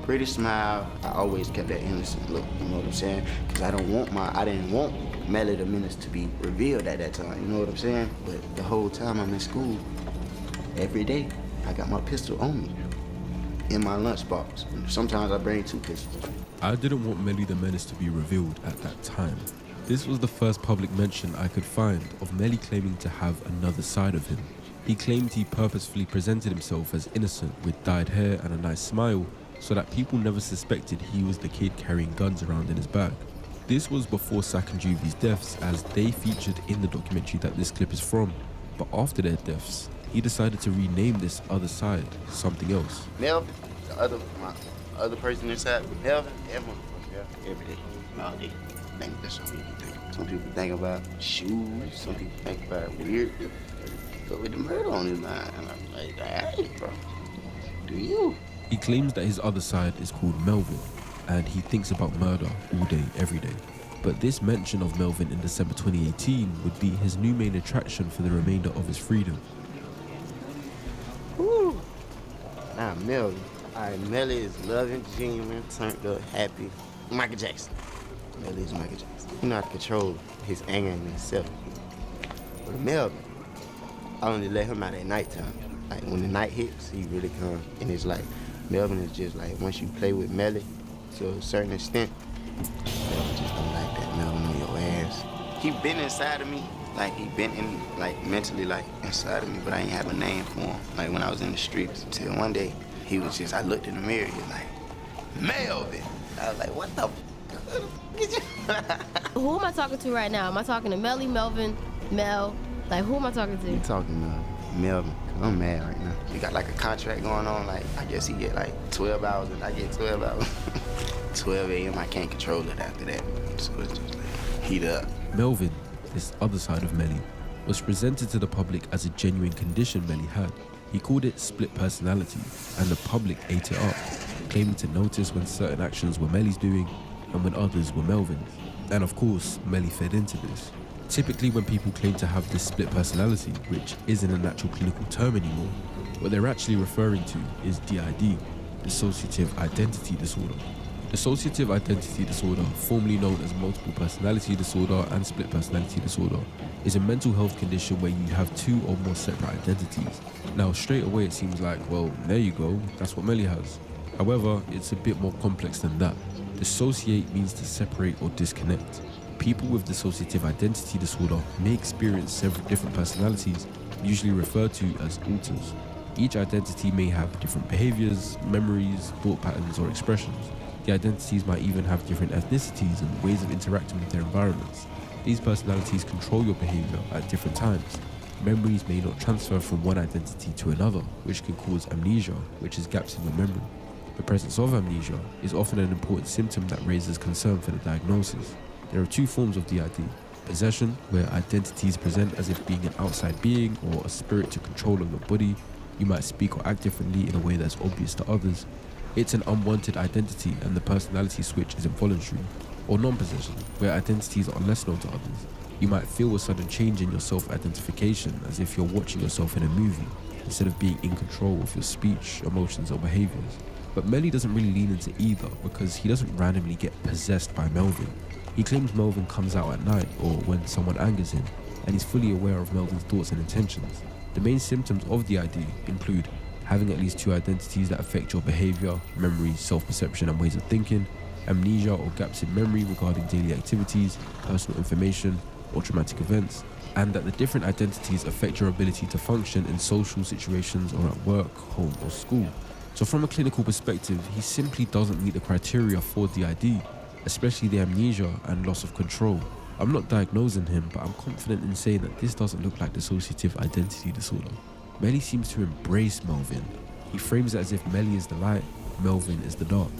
S1: pretty smile. I always kept that innocent look, you know what I'm saying? Because I didn't want Melly the Menace to be revealed at that time, you know what I'm saying? But the whole time I'm in school, every day, I got my pistol on me, in my lunchbox. Sometimes I bring 2 pistols.
S2: I didn't want Melly the Menace to be revealed at that time. This was the first public mention I could find of Melly claiming to have another side of him. He claimed he purposefully presented himself as innocent with dyed hair and a nice smile so that people never suspected he was the kid carrying guns around in his bag. This was before Sak and Juvy's deaths, as they featured in the documentary that this clip is from. But after their deaths, he decided to rename this other side something else.
S1: Melvin, my other person inside, Melvin, every day, all day. I think that's what people think. Some people think about shoes, some people think about weird, but with the murder on his mind, and I'm like, hey, bro, do you?
S2: He claims that his other side is called Melvin, and he thinks about murder all day, every day. But this mention of Melvin in December 2018 would be his new main attraction for the remainder of his freedom.
S1: Woo! Now Melvin. All right, Melly is loving, genuine, turned up, happy. Michael Jackson.
S7: Melly is Michael Jackson. He know how to control his anger in himself. But Melvin, I only let him out at nighttime. Like when the night hits, he really come. And it's like, Melvin is just like, once you play with Melly to a certain extent, Melvin just don't like that. Melvin on your ass. He been inside of me, like he been in, like mentally like inside of me, but I ain't have a name for him. Like when I was in the streets, until one day, he was just, I looked in the mirror, he was like, Melvin. I was like, what the
S10: Who am I talking to right now? Am I talking to Melly, Melvin, Mel? Like, who am I talking to?
S7: You talking to Melvin, cause I'm mad right now. We got like a contract going on, like I guess he get like 12 hours and I get 12 hours. 12 a.m. I can't control it after that. So it's just like, heat up.
S2: Melvin, this other side of Melly, was presented to the public as a genuine condition Melly had. He called it split personality, and the public ate it up, claiming to notice when certain actions were Melly's doing and when others were Melvin's. And of course, Melly fed into this. Typically when people claim to have this split personality, which isn't an actual clinical term anymore, what they're actually referring to is DID, dissociative identity disorder. Dissociative identity disorder, formerly known as multiple personality disorder and split personality disorder, is a mental health condition where you have two or more separate identities. Now, straight away it seems like, well, there you go, that's what Melly has. However, it's a bit more complex than that. Dissociate means to separate or disconnect. People with dissociative identity disorder may experience several different personalities, usually referred to as alters. Each identity may have different behaviors, memories, thought patterns, or expressions. The identities might even have different ethnicities and ways of interacting with their environments. These personalities control your behavior at different times. Memories may not transfer from one identity to another, which can cause amnesia, which is gaps in your memory. The presence of amnesia is often an important symptom that raises concern for the diagnosis. There are two forms of DID. Possession, where identities present as if being an outside being or a spirit to control of your body. You might speak or act differently in a way that's obvious to others. It's an unwanted identity and the personality switch is involuntary. Or non-possession, where identities are less known to others. You might feel a sudden change in your self-identification as if you're watching yourself in a movie, instead of being in control of your speech, emotions, or behaviors. But Melly doesn't really lean into either because he doesn't randomly get possessed by Melvin. He claims Melvin comes out at night or when someone angers him, and he's fully aware of Melvin's thoughts and intentions. The main symptoms of DID include having at least two identities that affect your behavior, memories, self-perception, and ways of thinking, amnesia or gaps in memory regarding daily activities, personal information, or traumatic events, and that the different identities affect your ability to function in social situations or at work, home, or school. So from a clinical perspective, he simply doesn't meet the criteria for DID, especially the amnesia and loss of control. I'm not diagnosing him, but I'm confident in saying that this doesn't look like dissociative identity disorder. Melly seems to embrace Melvin. He frames it as if Melly is the light, Melvin is the dark.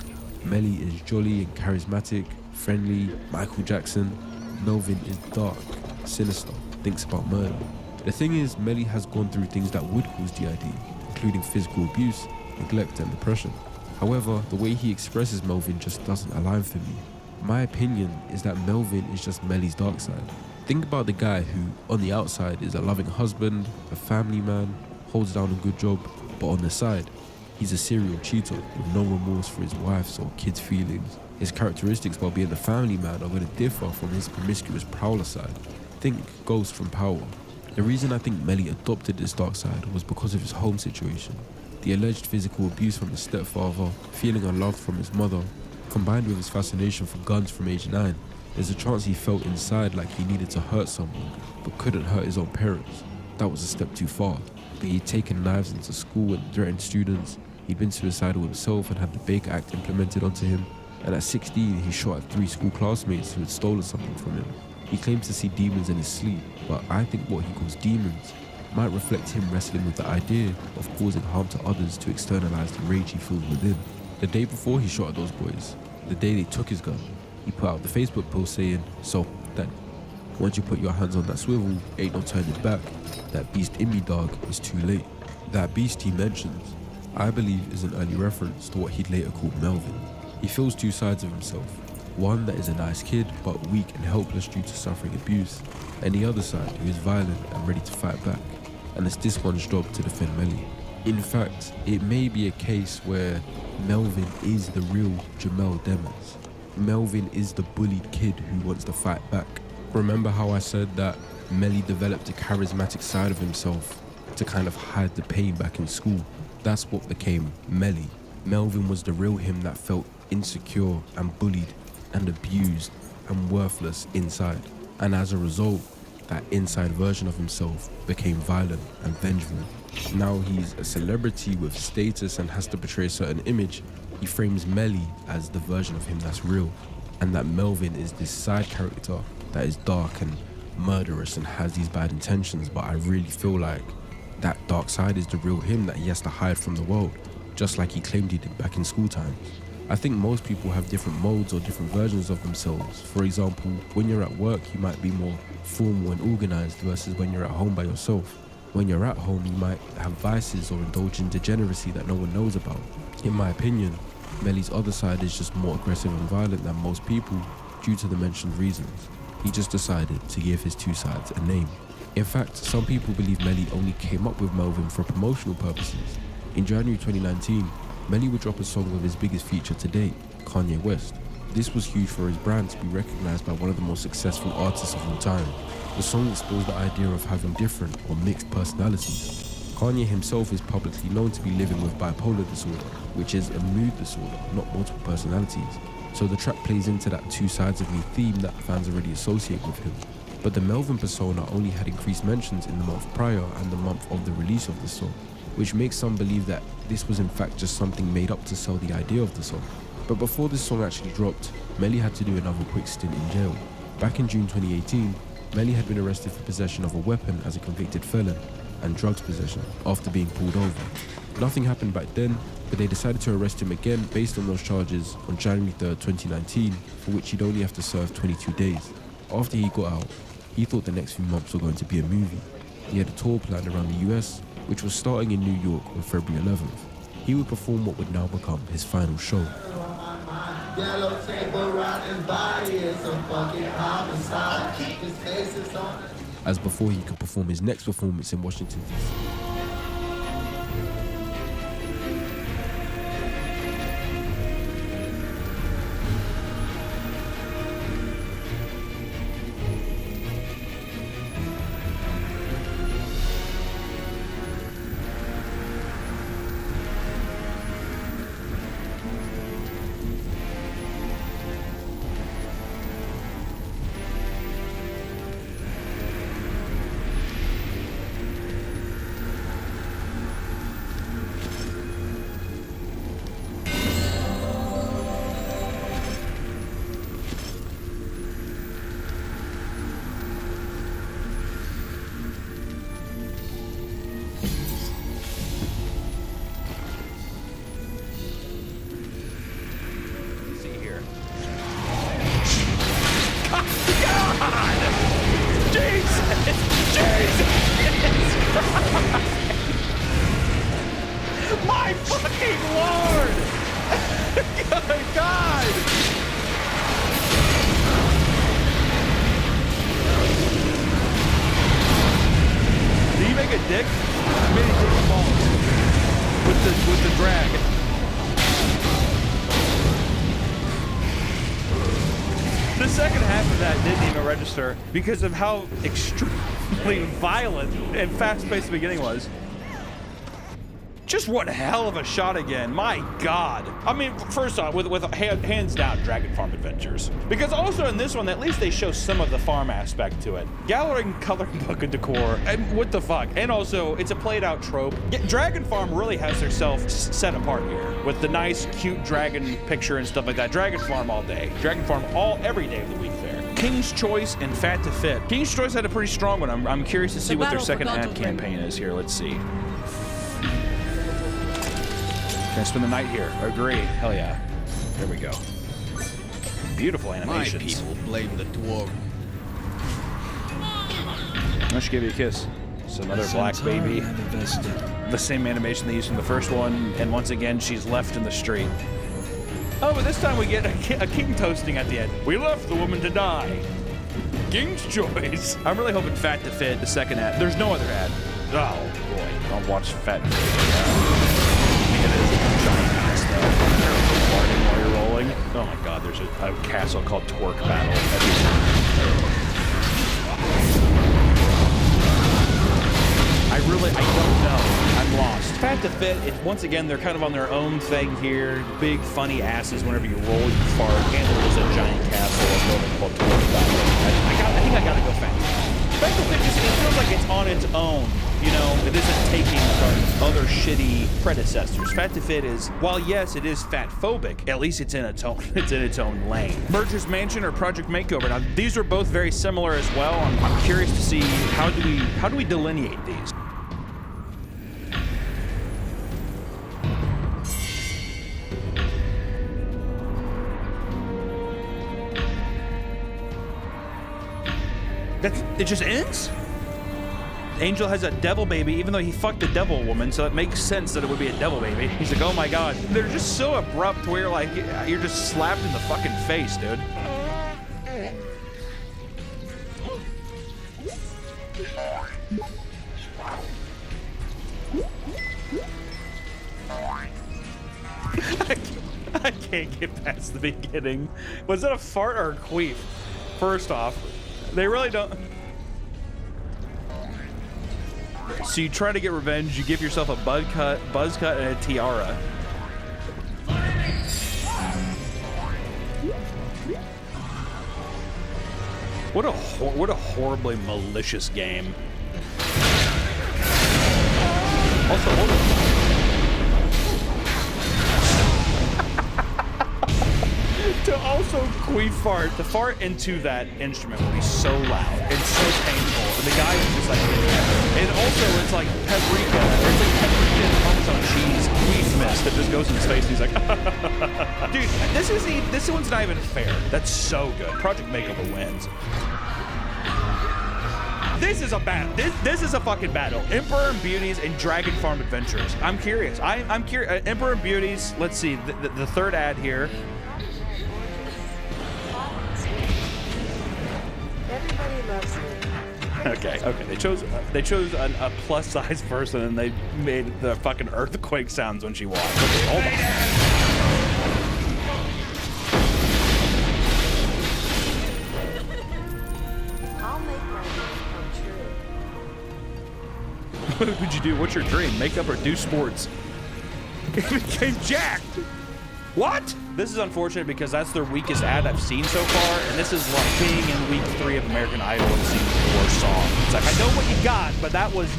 S2: Melly is jolly and charismatic, friendly, Michael Jackson. Melvin is dark, sinister, thinks about murder. The thing is, Melly has gone through things that would cause DID, including physical abuse, neglect, and depression. However, the way he expresses Melvin just doesn't align for me. My opinion is that Melvin is just Melly's dark side. Think about the guy who, on the outside, is a loving husband, a family man, holds down a good job, but on the side, he's a serial cheater with no remorse for his wife's or kids' feelings. His characteristics while being a family man are going to differ from his promiscuous prowler side. Think Ghost from Power. The reason I think Melly adopted this dark side was because of his home situation. The alleged physical abuse from his stepfather, feeling unloved from his mother, combined with his fascination for guns from age 9, there's a chance he felt inside like he needed to hurt someone, but couldn't hurt his own parents. That was a step too far. But he'd taken knives into school and threatened students. He'd been suicidal himself and had the Baker Act implemented onto him. And at 16, he shot at 3 school classmates who had stolen something from him. He claims to see demons in his sleep, but I think what he calls demons might reflect him wrestling with the idea of causing harm to others to externalize the rage he feels within. The day before he shot at those boys, the day they took his gun, he put out the Facebook post saying, "So, that once you put your hands on that swivel, ain't no turning back. That beast in me, dog, is too late." That beast he mentions, I believe, is an early reference to what he'd later called Melvin. He feels two sides of himself. One that is a nice kid, but weak and helpless due to suffering abuse, and the other side who is violent and ready to fight back. And it's this one's job to defend Melly. In fact, it may be a case where Melvin is the real Jamel Demons. Melvin is the bullied kid who wants to fight back. Remember how I said that Melly developed a charismatic side of himself to kind of hide the pain back in school? That's what became Melly. Melvin was the real him that felt insecure and bullied and abused and worthless inside. And as a result, that inside version of himself became violent and vengeful. Now he's a celebrity with status and has to portray a certain image. He frames Melly as the version of him that's real, and that Melvin is this side character that is dark and murderous and has these bad intentions. But I really feel like that dark side is the real him that he has to hide from the world, just like he claimed he did back in school times. I think most people have different modes or different versions of themselves. For example, when you're at work, you might be more formal and organized versus when you're at home by yourself. When you're at home, you might have vices or indulge in degeneracy that no one knows about. In my opinion, Melly's other side is just more aggressive and violent than most people due to the mentioned reasons. He just decided to give his two sides a name. In fact, some people believe Melly only came up with Melvin for promotional purposes. In January 2019, Melly would drop a song with his biggest feature to date, Kanye West. This was huge for his brand to be recognized by one of the most successful artists of all time. The song exposed the idea of having different or mixed personalities. Kanye himself is publicly known to be living with bipolar disorder, which is a mood disorder, not multiple personalities. So the track plays into that two sides of me theme that fans already associate with him. But the Melvin persona only had increased mentions in the month prior and the month of the release of the song, which makes some believe that this was in fact just something made up to sell the idea of the song. But before this song actually dropped, Melly had to do another quick stint in jail. Back in June 2018, Melly had been arrested for possession of a weapon as a convicted felon and drugs possession after being pulled over. Nothing happened back then, but they decided to arrest him again based on those charges on January 3rd, 2019, for which he'd only have to serve 22 days. After he got out, he thought the next few months were going to be a movie. He had a tour planned around the US, which was starting in New York on February 11th. He would perform what would now become his final show.
S13: Yellow table rocking body is a fucking homicide. His face is on it.
S2: As before he could perform his next performance in Washington, D.C.
S14: My fucking lord! Good God! Did he make a dick? He made a dick and balls with the drag. The second half of that didn't even register because of how extremely violent and fast-paced the beginning was. Just one hell of a shot again, my God. I mean, first off, with hands down, Dragon Farm Adventures. Because also in this one, at least they show some of the farm aspect to it. Gathering color book and decor, and what the fuck? And also, it's a played out trope. Dragon Farm really has herself set apart here with the nice, cute dragon picture and stuff like that. Dragon Farm all day. Dragon Farm every day of the week there. King's Choice and Fat to Fit. King's Choice had a pretty strong one. I'm curious to see what their second ad campaign is here. Let's see. Gonna spend the night here. Agree. Hell yeah. There we go. Beautiful animations.
S15: My people blame the dwarf.
S14: I should give you a kiss. It's another black baby. The same animation they used from the first one, and once again, she's left in the street. Oh, but this time we get a king toasting at the end. We left the woman to die. King's Choice. I'm really hoping Fat to Fit, the second ad. There's no other ad. Oh, boy. I'll watch Fat to Fit. It is a giant ass, though. Farting while you're rolling. Oh my god, there's a castle called Torque Battle. I don't know. I'm lost. Fat to Fit, once again, they're kind of on their own thing here. Big, funny asses whenever you roll, you fart. Handle is a giant castle, a building called Torque Battle. I think I gotta go Fat. Fat to Fit just, it feels like it's on its own. You know, it isn't taking from other shitty predecessors. Fat to Fit is, while yes, it is fat-phobic, at least it's in its own lane. Merger's Mansion or Project Makeover. Now, these are both very similar as well. I'm curious to see how do we delineate these. It just ends? Angel has a devil baby, even though he fucked the devil woman, so it makes sense that it would be a devil baby. He's like, oh my god. They're just so abrupt where you're just slapped in the fucking face, dude. I can't get past the beginning. Was that a fart or a queef? First off, they really don't. So you try to get revenge, you give yourself a buzz cut, and a tiara. What a horribly malicious game. Also, hold on. To also queef fart, to fart into that instrument would be so loud and so painful. And the guy is just like, and also it's like paprika. It's like paprika and Parmesan cheese queef mist that just goes in his face. And he's like, dude, this one's not even fair. That's so good. Project Makeover wins. This is a fucking battle. Emperor and Beauties and Dragon Farm Adventures. I'm curious. I'm curious. Emperor and Beauties. Let's see the third ad here.
S15: Everybody loves me.
S14: Okay. They chose a plus size person and they made the fucking earthquake sounds when she walked. Okay, hold on.
S15: I'll make my dream come true.
S14: What would you do? What's your dream? Make up or do sports? It became jacked. What? This is unfortunate because that's their weakest ad I've seen so far, and this is like being in week 3 of American Idol and seeing the worst song. It's like, I know what you got, but that was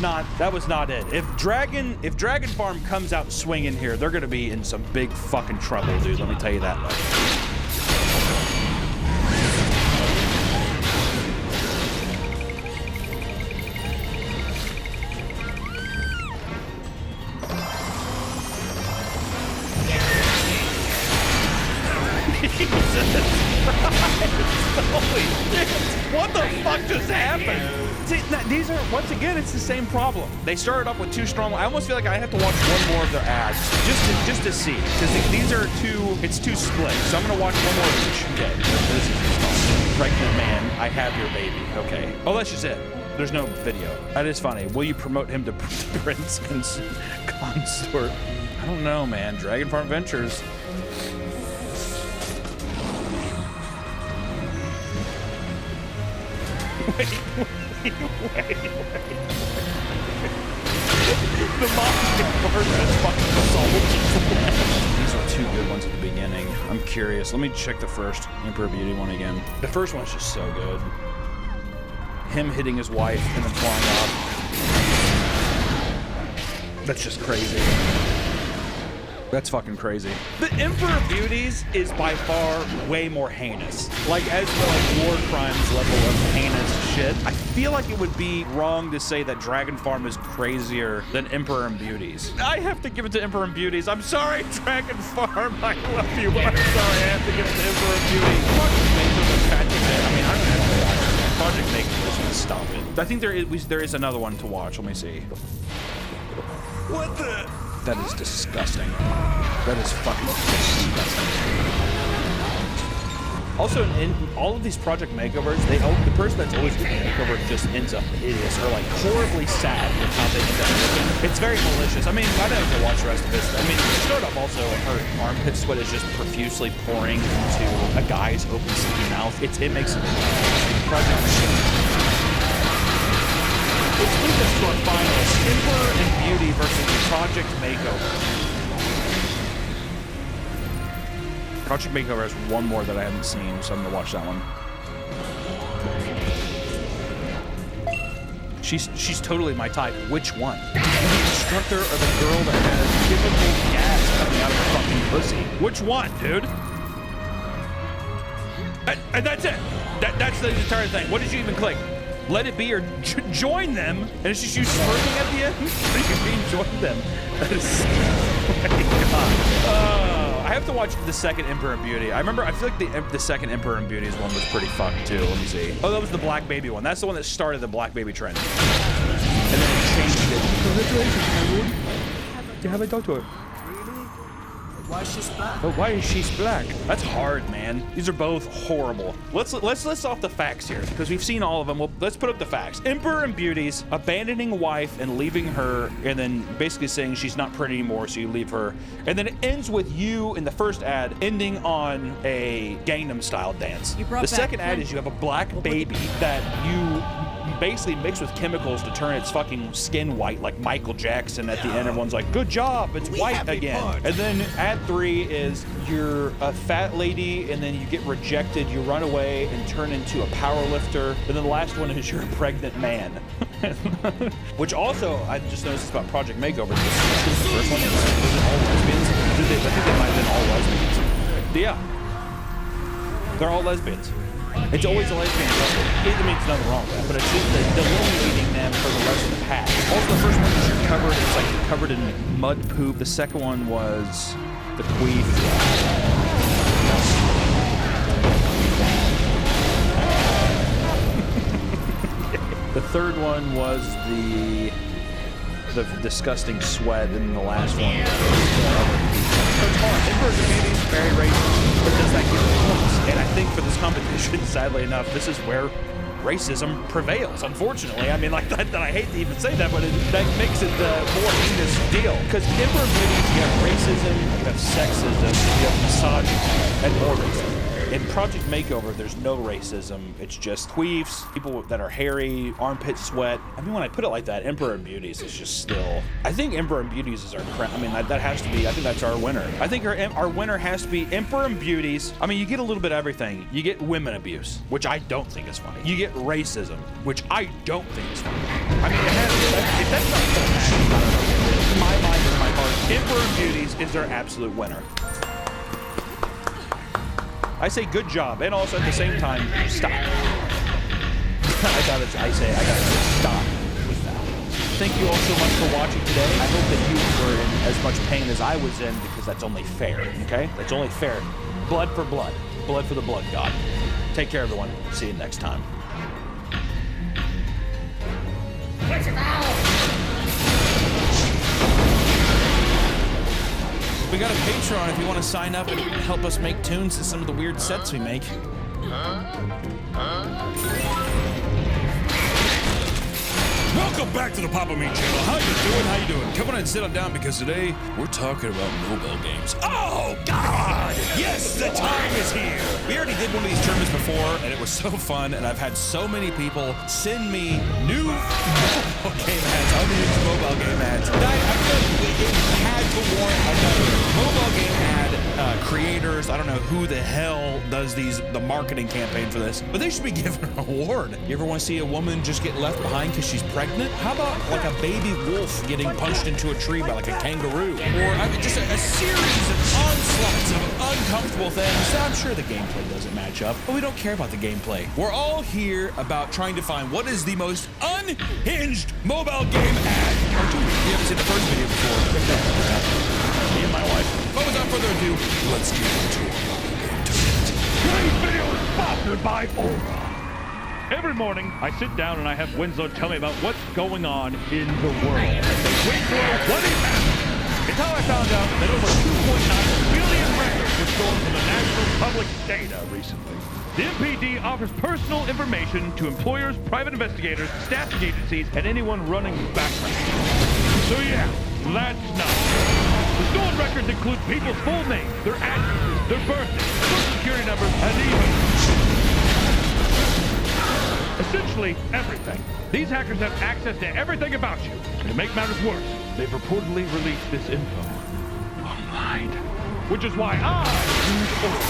S14: not it. If Dragon Farm comes out swinging here, they're gonna be in some big fucking trouble, dude. Let me tell you that much. What the fuck just happened? See, these are, once again, it's the same problem. They started off with 2 strong. I almost feel like I have to watch one more of their ads just to see, because these are it's 2 split. So I'm gonna watch one more of each. Okay, this is pregnant man. I have your baby. Okay. Oh, that's just it. There's no video. That is funny. Will you promote him to Prince Consort? I don't know, man. Dragon Farm Ventures. Wait. The mom is fucking assaulted. These are 2 good ones at the beginning. I'm curious. Let me check the first Emperor Beauty one again. The first one's just so good. Him hitting his wife and then flying off. That's just crazy. That's fucking crazy. The Emperor Beauties is by far way more heinous. Like, as the war crimes level of heinous shit, I feel like it would be wrong to say that Dragon Farm is crazier than Emperor and Beauties. I have to give it to Emperor and Beauties. I'm sorry, Dragon Farm. I love you, but I'm sorry. I have to give it to Emperor and Beauties. Project Makeover was fantastic. I mean, I don't have to watch it. Project Makeover is gonna stop it. I think there is another one to watch. Let me see. What the? That is disgusting. That is fucking disgusting. Also, in all of these project makeovers, the person that's always doing the makeover just ends up hideous or like horribly sad with how they end up looking. It's very malicious. I mean, I don't have to watch the rest of this. I mean, to start off, also, her armpit sweat is just profusely pouring into a guy's open sleepy mouth. It makes it project makeover. Let's move this to our finals. Emperor and Beauty versus Project Makeover. Project Makeover has one more that I haven't seen, so I'm gonna watch that one. She's totally my type. Which one? The instructor or the girl that has typical gas coming out of her fucking pussy? Which one, dude? And that's it. That's the entire thing. What did you even click? Let it be or join them, and it's just you smirking at the end. You can join them. That is, oh my God. I have to watch the second Emperor and Beauty. I feel like the second Emperor and Beauty's one was pretty fucked too. Let me see. Oh, that was the Black Baby one. That's the one that started the Black Baby trend. And then it changed it. Congratulations, my lord. You have a daughter.
S3: Why is she black?
S14: But why is she black? That's hard, man. These are both horrible. Let's list off the facts here, because we've seen all of them. Well, let's put up the facts. Emperor and Beauty's abandoning wife and leaving her, and then basically saying she's not pretty anymore, so you leave her. And then it ends with you in the first ad ending on a Gangnam Style dance. The second ad is you have a black baby that you basically mix with chemicals to turn its fucking skin white, like Michael Jackson. At the end, everyone's like, good job, it's white again. And then ad 3 is you're a fat lady and then you get rejected, you run away and turn into a power lifter. And then the last one is you're a pregnant man. Which also, I just noticed about Project Makeover. The first one is all lesbians. I think they might have been all lesbians. Yeah. They're all lesbians. It's always a lesbian couple. It means nothing wrong with that, but it's just delineating them for the rest of the pack. Also, the first one is you're covered, it's like you're covered in mud poop. The second one was the queef. The third one was the disgusting sweat, and the last one was so it's hard. Emperor's and Beauty is very racist, but does that give points? And I think for this competition, sadly enough, this is where racism prevails, unfortunately. I mean, like that I hate to even say that, but that makes it the more heinous deal. Because Emperor and Beauty, you have racism, you have sexism, you have misogyny, and more racism. In Project Makeover, there's no racism. It's just queefs, people that are hairy, armpit sweat. I mean, when I put it like that, Emperor and Beauty's is just still... I think Emperor and Beauty's is our crown. I mean, that has to be... I think that's our winner. I think our winner has to be Emperor and Beauty's. I mean, you get a little bit of everything. You get women abuse, which I don't think is funny. You get racism, which I don't think is funny. I mean, if that's not funny, in my mind or my heart, Emperor and Beauty's is their absolute winner. I say good job, and also at the same time, stop. I gotta stop with that. Thank you all so much for watching today. I hope that you were in as much pain as I was in, because that's only fair, okay? That's only fair. Blood for blood. Blood for the blood god. Take care, everyone. See you next time.
S16: We got a Patreon if you want to sign up and help us make tunes to some of the weird sets we make. Welcome back to the Papa Me channel. How you doing? How you doing? Come on and sit down, because today we're talking about mobile games. Oh, God! Yes, the time is here! We already did one of these tournaments before, and it was so fun, and I've had so many people send me new mobile game ads, unused mobile game ads. I feel like it had to warrant another mobile game ad creators. I don't know who the hell does the marketing campaign for this, but they should be given an award. You ever want to see a woman just get left behind because she's pregnant? How about like a baby wolf getting punched into a tree by like a kangaroo? Or just a series of onslaughts of uncomfortable things. I'm sure the gameplay doesn't match up, but we don't care about the gameplay. We're all here about trying to find what is the most unhinged mobile game ad. You haven't seen the first video before. Me and my wife. But without further ado, let's get into it.
S17: Today's video is sponsored by Aura. Every morning, I sit down and I have Winslow tell me about what's going on in the world. I say, Winslow, what is happening? It's how I found out that over 2.9 billion records was stolen from the National Public Data recently. The MPD offers personal information to employers, private investigators, staffing agencies, and anyone running background. So yeah, that's nice. The stolen records include people's full names, their addresses, their birthdays, social security numbers, and even essentially everything. These hackers have access to everything about you. And to make matters worse, they've reportedly released this info online. Which is why I use Aura.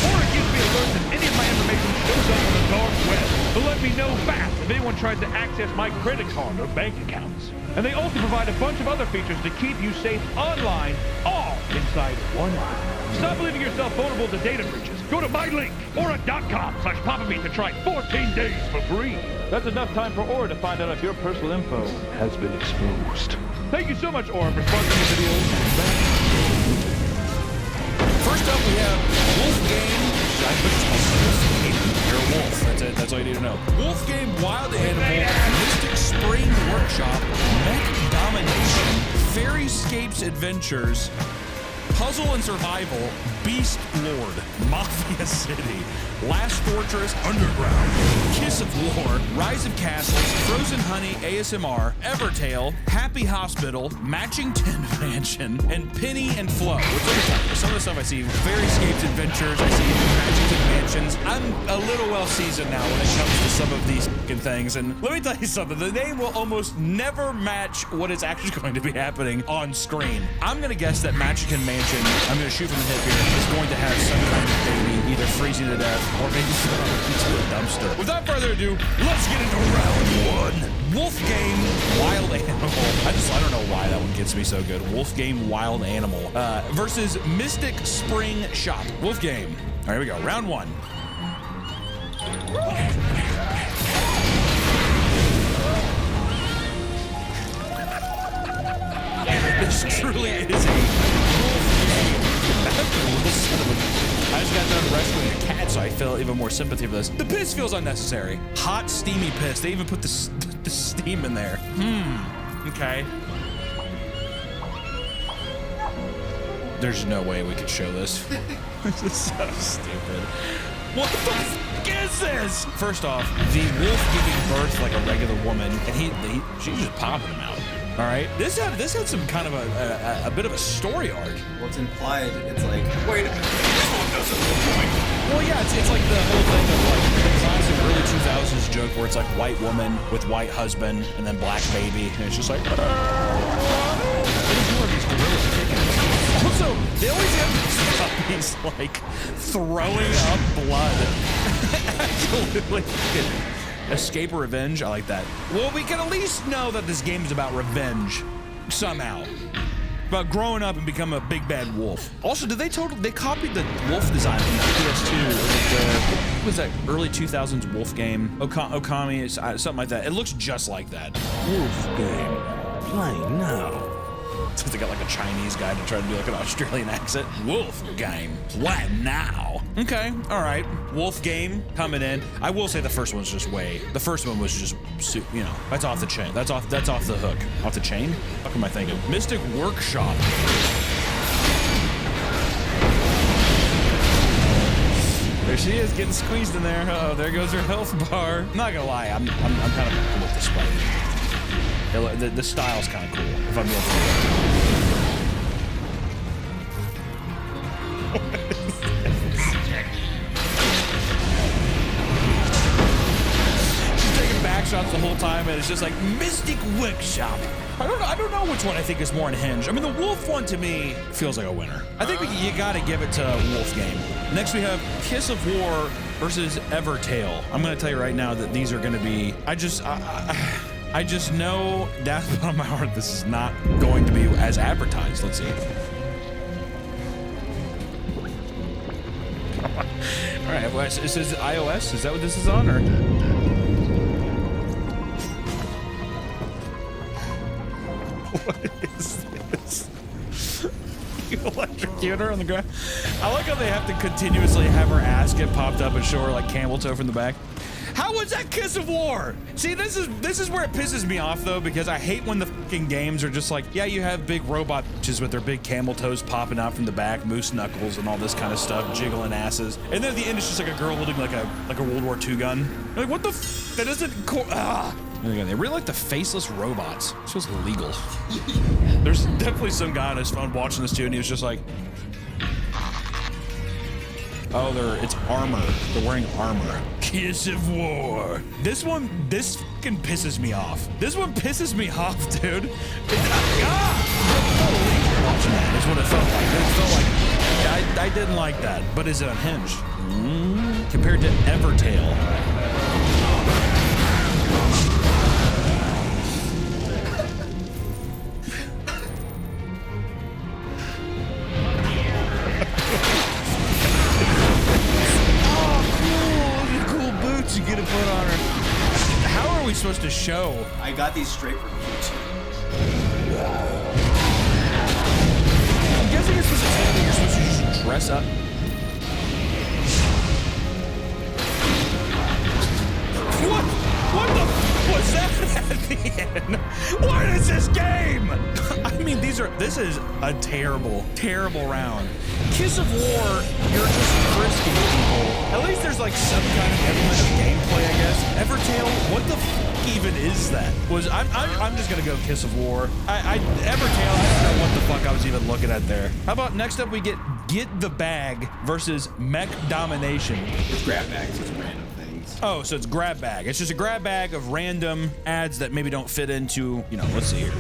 S17: Aura gives me alerts if any of my information shows up on the dark web to let me know fast if anyone tries to access my credit card or bank accounts. And they also provide a bunch of other features to keep you safe online, all inside one app. Stop leaving yourself vulnerable to data breaches. Go to my link, aura.com/PapaMeat to try 14 days for free. That's enough time for Aura to find out if your personal info has been exposed. Thank you so much, Aura, for sponsoring the video.
S16: First up, we have Wolf Game. I put it called Wolf Game. You're a wolf. That's it. That's all you need to know. Wolf Game, Wild Animal, Mystic Spring Workshop, Mech Domination, Fairyscapes Adventures, Puzzle and Survival, Beast Lord, Mafia City, Last Fortress, Underground, Kiss of War, Rise of Castles, Frozen Honey, ASMR, Evertale, Happy Hospital, Matching Tin Mansion, and Penny and Flow. Some of the stuff I see, Fairyscapes Adventures, I see Matching Tin Mansions. I'm a little well seasoned now when it comes to some of these fucking things, and let me tell you something, the name will almost never match what is actually going to be happening on screen. I'm gonna guess that Matching Tin Mansion, I'm gonna shoot from the hip here, is going to have some kind of baby either freezing to death or maybe thrown into a dumpster. Without further ado, let's get into round one. Wolf Game, Wild Animal. I don't know why that one gets me so good. Wolf Game, Wild Animal versus Mystic Spring Shop. Wolf Game. All right, here we go. Round one. This truly is a wolf game. I just got done wrestling a cat, so I feel even more sympathy for this. The piss feels unnecessary. Hot, steamy piss. They even put the steam in there. Okay. There's no way we could show this. This is so stupid. What the fuck is this? First off, the wolf giving birth like a regular woman, and she's just popping him out. All right, this had some kind of a bit of a story arc.
S18: Well, it's implied. It's like, wait a minute, this one doesn't look right.
S16: Well, yeah, it's like the whole thing of like the classic early 2000s joke where it's like white woman with white husband and then black baby, and it's just like. Also, they always have these puppies like throwing up blood. Absolutely. Escape or revenge? I like that. Well, we can at least know that this game is about revenge somehow. About growing up and become a big bad wolf. Also, they copied the wolf design from the PS2. What was that early 2000s wolf game? Okami, something like that. It looks just like that. Wolf game. Play now. So they got like a Chinese guy to try to do like an Australian accent. Wolf game. Play now. Okay, all right. Wolf game coming in. I will say the first one's just the first one was just, you know, that's off the chain. That's off the hook. Off the chain? What am I thinking? Mystic Workshop. There she is, getting squeezed in there. Oh, there goes her health bar. I'm not gonna lie, I'm kind of cool with this fight. The style's kind of cool, if I'm being She's taking back shots the whole time, and it's just like Mystic Workshop. I don't know which one I think is more unhinged. I mean, the wolf one to me feels like a winner. I think you gotta give it to Wolf Game. Next we have Kiss of War versus Evertale. I'm gonna tell you right now that these are gonna be. I just know down in the bottom of my heart this is not going to be as advertised. Let's see. All right, well, it says iOS. Is that what this is on, or? What is this? Electrocute her on the ground. I like how they have to continuously have her ass get popped up and show her like camel toe from the back. How How was that Kiss of War? See, this is where it pisses me off though, because I hate when the fucking games are just like, yeah, you have big robot bitches with their big camel toes popping out from the back, moose knuckles and all this kind of stuff, jiggling asses, and then at the end it's just like a girl holding like a World War II gun. You're like, what the f? That isn't cool. Ah. They really like the faceless robots. This feels illegal. There's definitely some guy on his phone watching this too, and he was just like, oh, it's armor. They're wearing armor. Kiss of War. This fucking pisses me off. This one pisses me off, dude. Watching that is what it felt like. It felt like I didn't like that. But is it unhinged? Compared to Evertail. You get to put on her. How are we supposed to show?
S18: I got these straight from YouTube.
S16: I'm guessing it's supposed to tell that you're supposed to just dress up. What the was that at the end? What is this game? I mean, this is a terrible, terrible round. Kiss of War, you're just frisking people. At least there's like some kind of element of gameplay, I guess. Evertail, what the f even is that? I'm just gonna go Kiss of War. Evertail, I don't know what the fuck I was even looking at there. How about next up we get the Bag versus Mech Domination.
S18: It's grab bags, it's random things.
S16: Oh, so it's grab bag. It's just a grab bag of random ads that maybe don't fit into, you know, let's see here.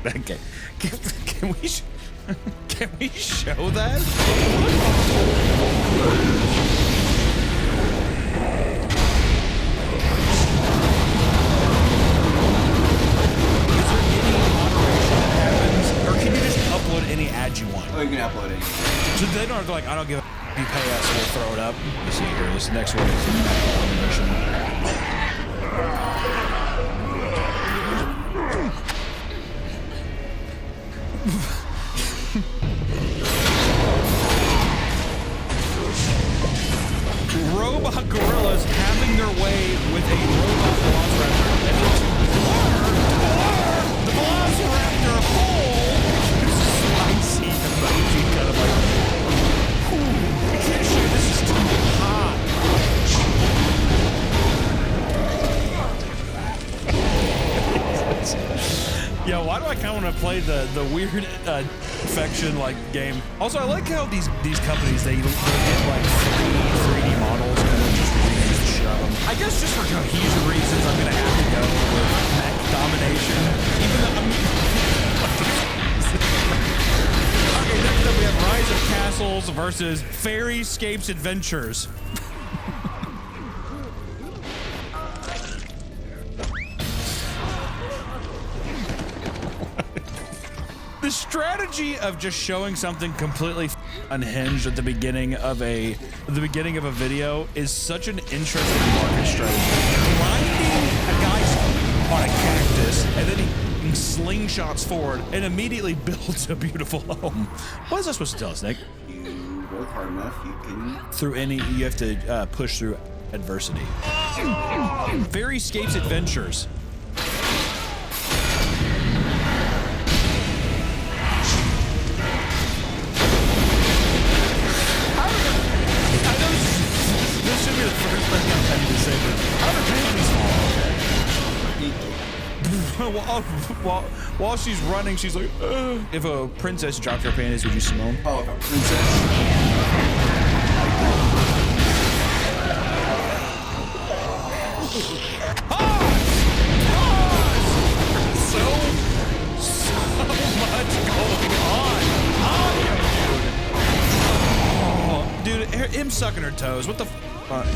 S16: Okay. Can we show that? Is there any moderation that happens? Or can you just upload any ad you want?
S18: Oh, you can upload any.
S16: So they don't have to like, I don't give a you pay us, we'll throw it up. Let's see here. This next one is domination. Robot gorillas having their way with a robot velociraptor. And the velociraptor hole is spicy emoji kind of like, I can't show you, this is too hot. Yeah, why do I kind of want to play the weird infection like game? Also, I like how these companies they get like 3D models and then just reuse the shit out of them. I guess just for cohesion reasons, I'm gonna have to go with Mech Domination. Even though okay, next up we have Rise of Castles versus Fairyscapes Adventures. The strategy of just showing something completely unhinged at the beginning of a video is such an interesting market strategy. Blinding a guy on a cactus and then he slingshots forward and immediately builds a beautiful home. What is that supposed to tell us, Nick?
S18: You work hard enough, you can.
S16: You have to push through adversity. Fairyscapes Adventures. While she's running, she's like, ugh. If a princess dropped her panties, would you Simone?
S18: Oh, if a princess?
S16: So much going on. Oh, dude, him sucking her toes. What the fuck?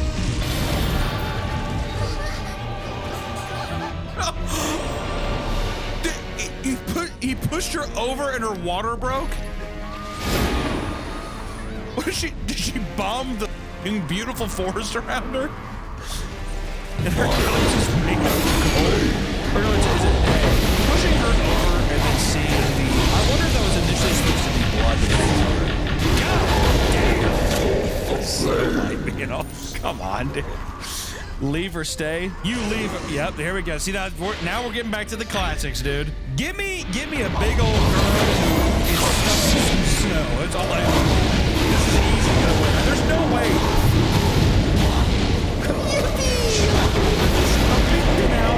S16: He pushed her over and her water broke? What did she bomb the beautiful forest around her? And her nose is made of gold. Or no, is it pushing her over and then seeing the... I wonder if that was initially supposed to be blood. God damn. So light, you know? Come on, dude.
S14: Leave or stay? You leave. Yep, there we go. See, now we're getting back to the classics, dude. Give me a big old girl who is stuck in some snow. That's all I want. This is an easy go winner. There's no way.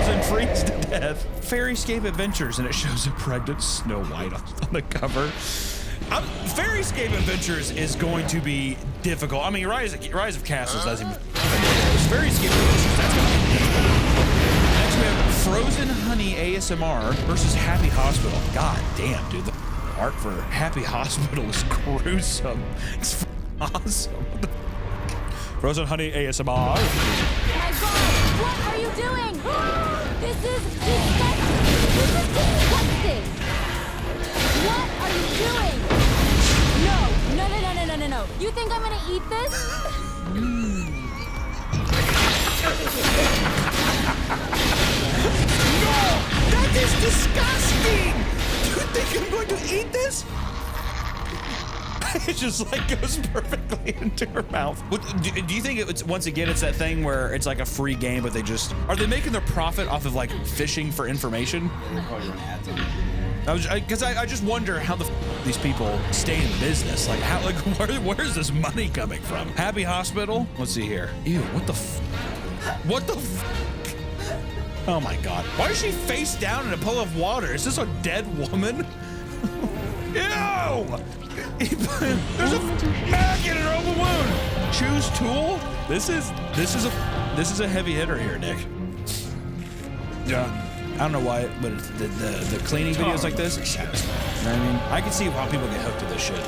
S14: And freeze to death. Fairyscape Adventures, and it shows a pregnant Snow White on the cover. Fairyscape Adventures is going to be difficult. I mean, Rise of Castles doesn't even. Fairyscape Adventures, that's going to be difficult. Next, we have Frozen Honey ASMR versus Happy Hospital. God damn, dude. The art for Happy Hospital is gruesome. It's awesome. Frozen Honey ASMR.
S19: My God, what are you doing? This is disgusting. This is disgusting. What are you doing? No. You think I'm gonna eat this?
S14: No! That is disgusting! Do you think I'm going to eat this? It just like goes perfectly into her mouth. Do you think it's, once again, it's that thing where it's like a free game, but are they making their profit off of like fishing for information?
S18: They're probably running ads on it.
S14: Because I just wonder how these people stay in business. Like how, where's this money coming from? Happy Hospital? Let's see here. Ew, what the oh my God. Why is she face down in a pool of water? Is this a dead woman? Ew! There's a maggot in her open wound. Choose tool? This is a heavy hitter here, Nick. Yeah. I don't know why, but the cleaning videos like this, you know what I mean? I can see how people get hooked to this shit.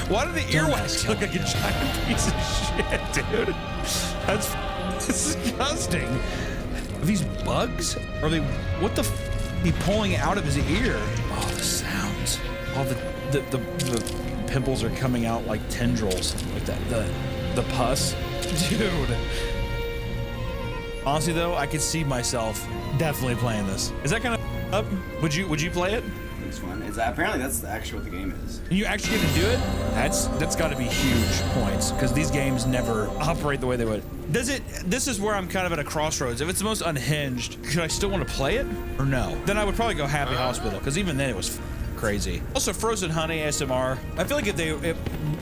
S14: Why do the earwax look like a giant piece of shit, dude? That's disgusting. Are these bugs? Are they, what the he pulling out of his ear? Oh, the sounds. All the pimples are coming out like tendrils, like that, the pus. Dude. Honestly though, I could see myself definitely playing this. Is that kind of up? Would you play it?
S18: It's fun. Apparently that's actually what the game is.
S14: You actually get to do it? That's got to be huge points, because these games never operate the way they would. This is where I'm kind of at a crossroads. If it's the most unhinged, should I still want to play it or no? Then I would probably go Happy Hospital, because even then it was crazy. Also, Frozen Honey ASMR. I feel like if a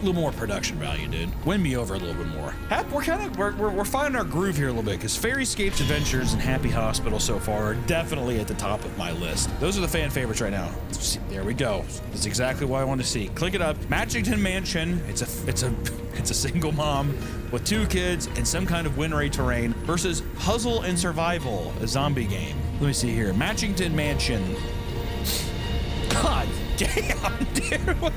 S14: little more production value, dude. Win me over a little bit more. We're finding our groove here a little bit, because Fairyscape's Adventures and Happy Hospital so far are definitely at the top of my list. Those are the fan favorites right now. There we go. That's exactly what I want to see. Click it up. Matchington Mansion. It's a single mom with 2 kids in some kind of wintry terrain versus Puzzle and Survival, a zombie game. Let me see here. Matchington Mansion. God damn, dude.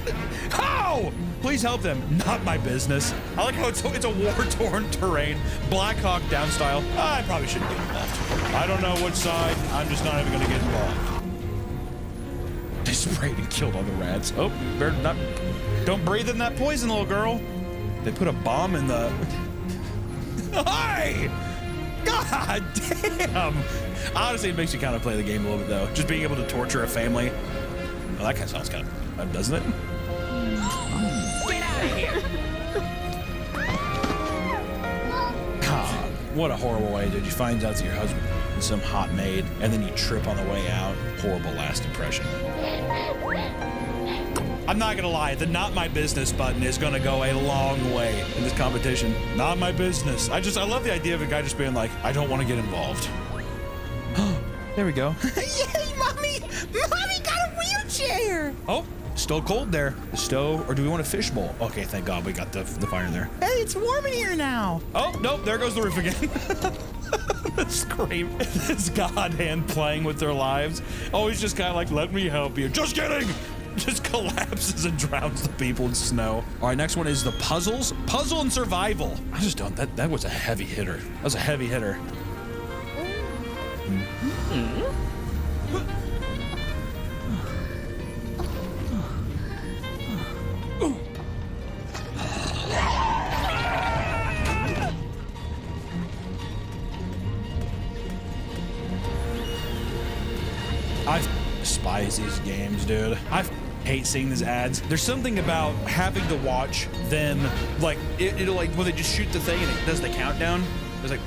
S14: How? Please help them. Not my business. I like how it's a war-torn terrain. Black Hawk Down style. I probably shouldn't get involved. I don't know which side. I'm just not even going to get involved. They sprayed and killed all the rats. Oh, better not. Don't breathe in that poison, little girl. They put a bomb in the... Hi! God damn. Honestly, it makes you kind of play the game a little bit, though. Just being able to torture a family. Well, that kind of sounds kind of fun, doesn't it?
S19: Get out of here!
S14: God, what a horrible way, dude. You find out that your husband is some hot maid, and then you trip on the way out. Horrible last impression. I'm not gonna lie, the not my business button is gonna go a long way in this competition. Not my business. I love the idea of a guy just being like, I don't want to get involved. There we go.
S19: Yay, Mommy! Mommy got a wheelchair!
S14: Oh, still cold there. The stove, or do we want a fishbowl? Okay, thank God we got the fire there.
S19: Hey, it's warm in here now.
S14: Oh, nope, there goes the roof again. The scream. This god hand playing with their lives. Always just kind of like, let me help you. Just kidding! Just collapses and drowns the people in snow. All right, next one is the puzzles. Puzzle and survival. I just don't, that was a heavy hitter. That was a heavy hitter. I despise these games, dude. I
S16: hate seeing these ads. There's something about having to watch them, like, it'll like, when they just shoot the thing and it does the countdown. It's like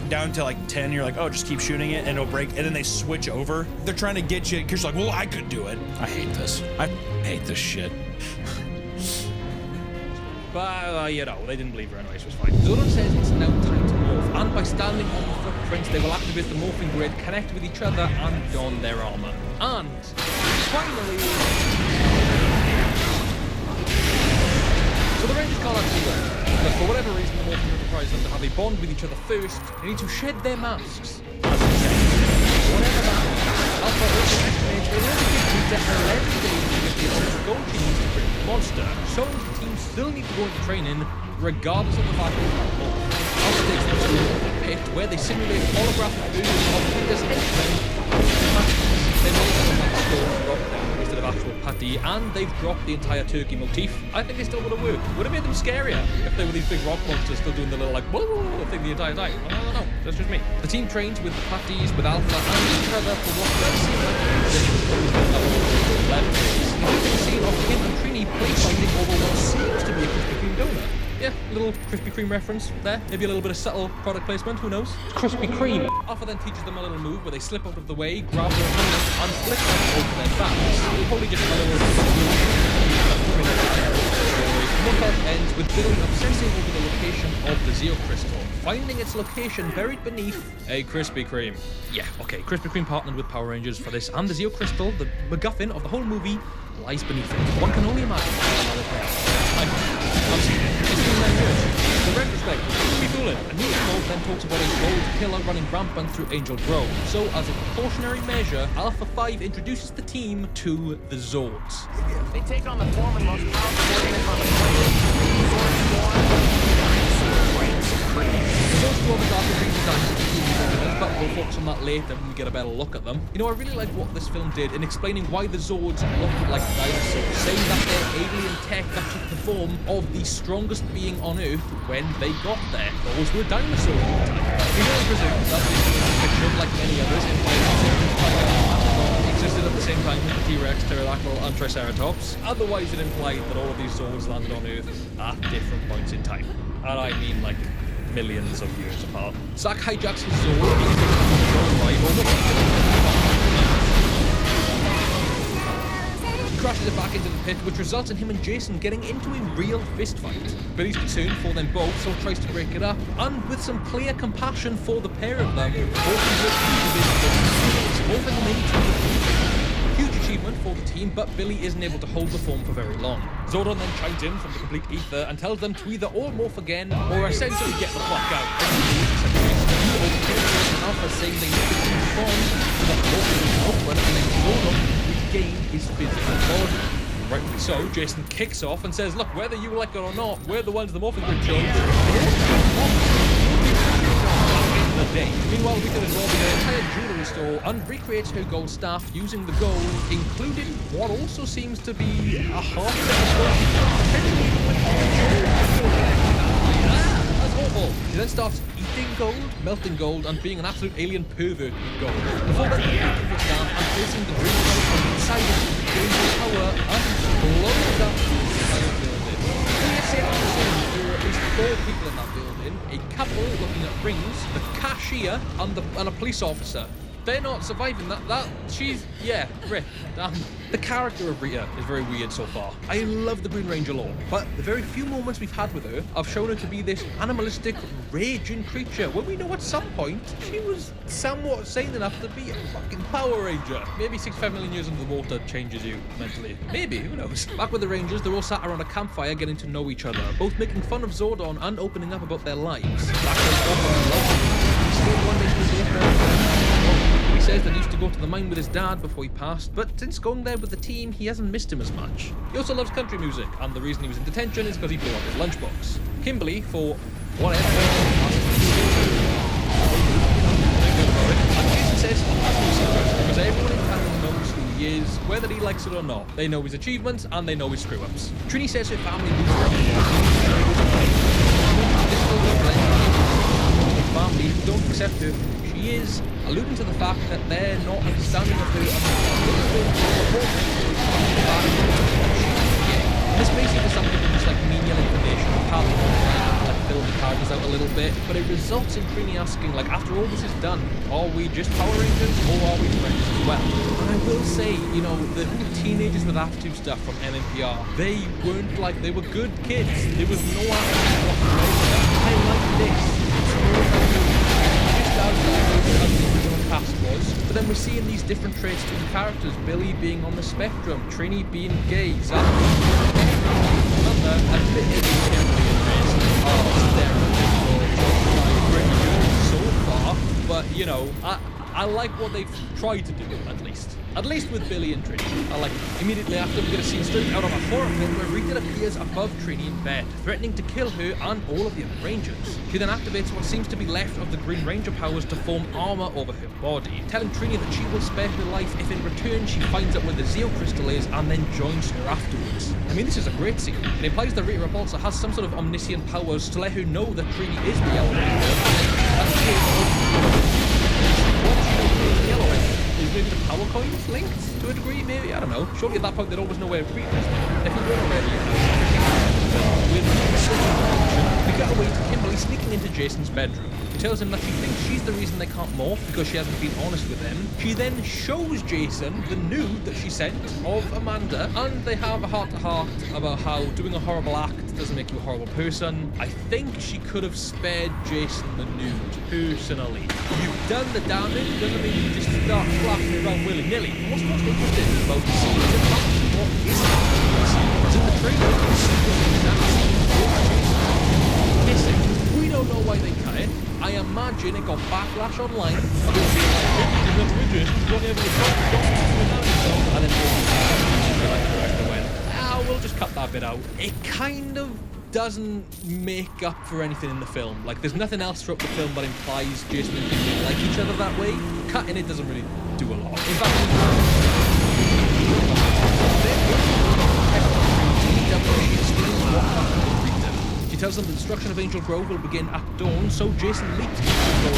S16: down to like 10. You're like, oh, just keep shooting it and it'll break. And then they switch over. They're trying to get you because you're like, well, I could do it. I hate this. I hate this shit.
S20: But, you know, they didn't believe her anyway, so it's fine. Zordon says it's now time to morph, and by standing on the footprints, they will activate the morphing grid, connect with each other, and don their armor. And finally... So the Rangers can't actually win, because for whatever reason, the morphing grid requires them to have a bond with each other first. They need to shed their masks, as it says. Whatever that means, Alpha also estimates they will only give Peter 11 days to get the amount of gold she needs to bring the monster. So the team still need to go into training, regardless of the fact that they're more. Alpha takes them to a pit where they simulate holographic versions of Peter's henchmen. Then they have a stone drop down instead of actual patty, and they've dropped the entire turkey motif. I think they still would have worked. Would have made them scarier if they were these big rock monsters still doing the little like whoa thing the entire time. I don't know. That's just me. The team trains with the patties, with Alpha, and each other for what does seem like a scene of him and Trini play fighting over what seems to be a Krispy Kreme donut. Yeah, a little Krispy Kreme reference there. Maybe a little bit of subtle product placement, who knows? Krispy Kreme. Alpha then teaches them a little move where they slip out of the way, grab their opponents, and flip them over their backs. They'll probably just kind of ends with Billy obsessing over the location of the Zeo Crystal, finding its location buried beneath a Krispy Kreme. Yeah, okay, Krispy Kreme partnered with Power Rangers for this, and the Zeo Crystal, the MacGuffin of the whole movie, lies beneath it. One can only imagine how it plays. I've seen it. It's been 9 years. The retrospect, be fooling. A new remote then talks about a gold killer running rampant through Angel Grove. So, as a precautionary measure, Alpha 5 introduces the team to the Zords.
S5: They take on the form and most powerful organism on the planet.
S20: The Zords Dwarf is after being designed, but we'll focus on that later when we get a better look at them. You know, I really like what this film did in explaining why the Zords look like dinosaurs, saying that their alien tech that took the form of the strongest being on Earth when they got there. Those were dinosaurs at the time. We don't presume that this fiction, like many others, existed at the same time as the T-Rex, pterodactyl, and Triceratops. Otherwise, it implied that all of these Zords landed on Earth at different points in time. And I mean, like, millions of years apart. Zack hijacks his Zord, crashes it back into the pit, which results in him and Jason getting into a real fist fight. Billy's concerned for them both, so tries to break it up, and with some clear compassion for the pair of them, huge achievement for the team, but Billy isn't able to hold the form for very long. Zordon then chimes in from the complete ether and tells them to either all morph again or essentially get the fuck out. Alpha saying they need to keep bond so that morphing is open and then Zordon regain his physical body. Rightly so, Jason kicks off and says, look, whether you like it or not, we're the ones the morphing grid chose. Meanwhile, we can involve in an entire jewelry store and recreates her gold staff using the gold, including what also seems to be a half that's awful. She then starts eating gold, melting gold, and being an absolute alien pervert with gold. Before then, she takes it down and placing the dream from inside it, gaining the power and blowing up the entire building. There were at least 4 people in that building, a couple looking at rings, the cashier, and a police officer. They're not surviving yeah, Rip, damn. The character of Rita is very weird so far. I love the Green Ranger lore, but the very few moments we've had with her have shown her to be this animalistic, raging creature, when we know at some point she was somewhat sane enough to be a fucking Power Ranger. Maybe 65 million years under the water changes you mentally. Maybe, who knows? Back with the Rangers, they're all sat around a campfire getting to know each other, both making fun of Zordon and opening up about their lives. He says that he used to go to the mine with his dad before he passed, but since going there with the team, he hasn't missed him as much. He also loves country music, and the reason he was in detention is because he blew up his lunchbox. Kimberly, for whatever, and Jason says he has no secrets, because everyone in town knows who he is, whether he likes it or not. They know his achievements, and they know his screw-ups. Trini says her family moves family They don't accept her. She is, alluding to the fact that they're not understanding of her and this may seem to some people just like menial information or padding like fill the characters out a little bit, but it results in Trini asking, like, after all this is done, are we just Power Rangers or are we friends as well? And I will say, you know, the teenagers with attitude stuff from MMPR, they weren't like, they were good kids. There was no attitude whatsoever. I like this. Just as the original cast was, but then we're seeing these different traits to the characters. Billy being on the spectrum, Trini being gay, Zach so far, but you know, I like what they've tried to do, at least with Billy and Trini. I like it. Immediately after, we get a scene straight out of a horror film where Rita appears above Trini in bed, threatening to kill her and all of the other Rangers. She then activates what seems to be left of the Green Ranger powers to form armor over her body, telling Trini that she will spare her life if in return she finds out where the Zeo crystal is and then joins her afterwards. I mean, this is a great scene. It implies that Rita Repulsa has some sort of omniscient powers to let her know that Trini is the Yellow Ranger. Is maybe the power coins linked to a degree, maybe? I don't know. Surely at that point they'd always know where Rita is. If we weren't already, we cut away to Kimberly sneaking into Jason's bedroom. She tells him that she thinks she's the reason they can't morph because she hasn't been honest with him. She then shows Jason the nude that she sent of Amanda, and they have a heart-to-heart about how doing a horrible act doesn't make you a horrible person. I think she could have spared Jason the nude, personally. You've done the damage, doesn't mean you just start flashing around willy-nilly. And what's most interesting about the scene is that what is it? It's in the trailer. Kissing. We don't know why they cut it. I imagine it got backlash online. We'll just cut that bit out. It kind of doesn't make up for anything in the film. Like, there's nothing else throughout the film that implies Jason and Kimberly like each other that way. Cutting it doesn't really do a lot. In fact, she tells them the destruction of Angel Grove will begin at dawn, so Jason leaps into the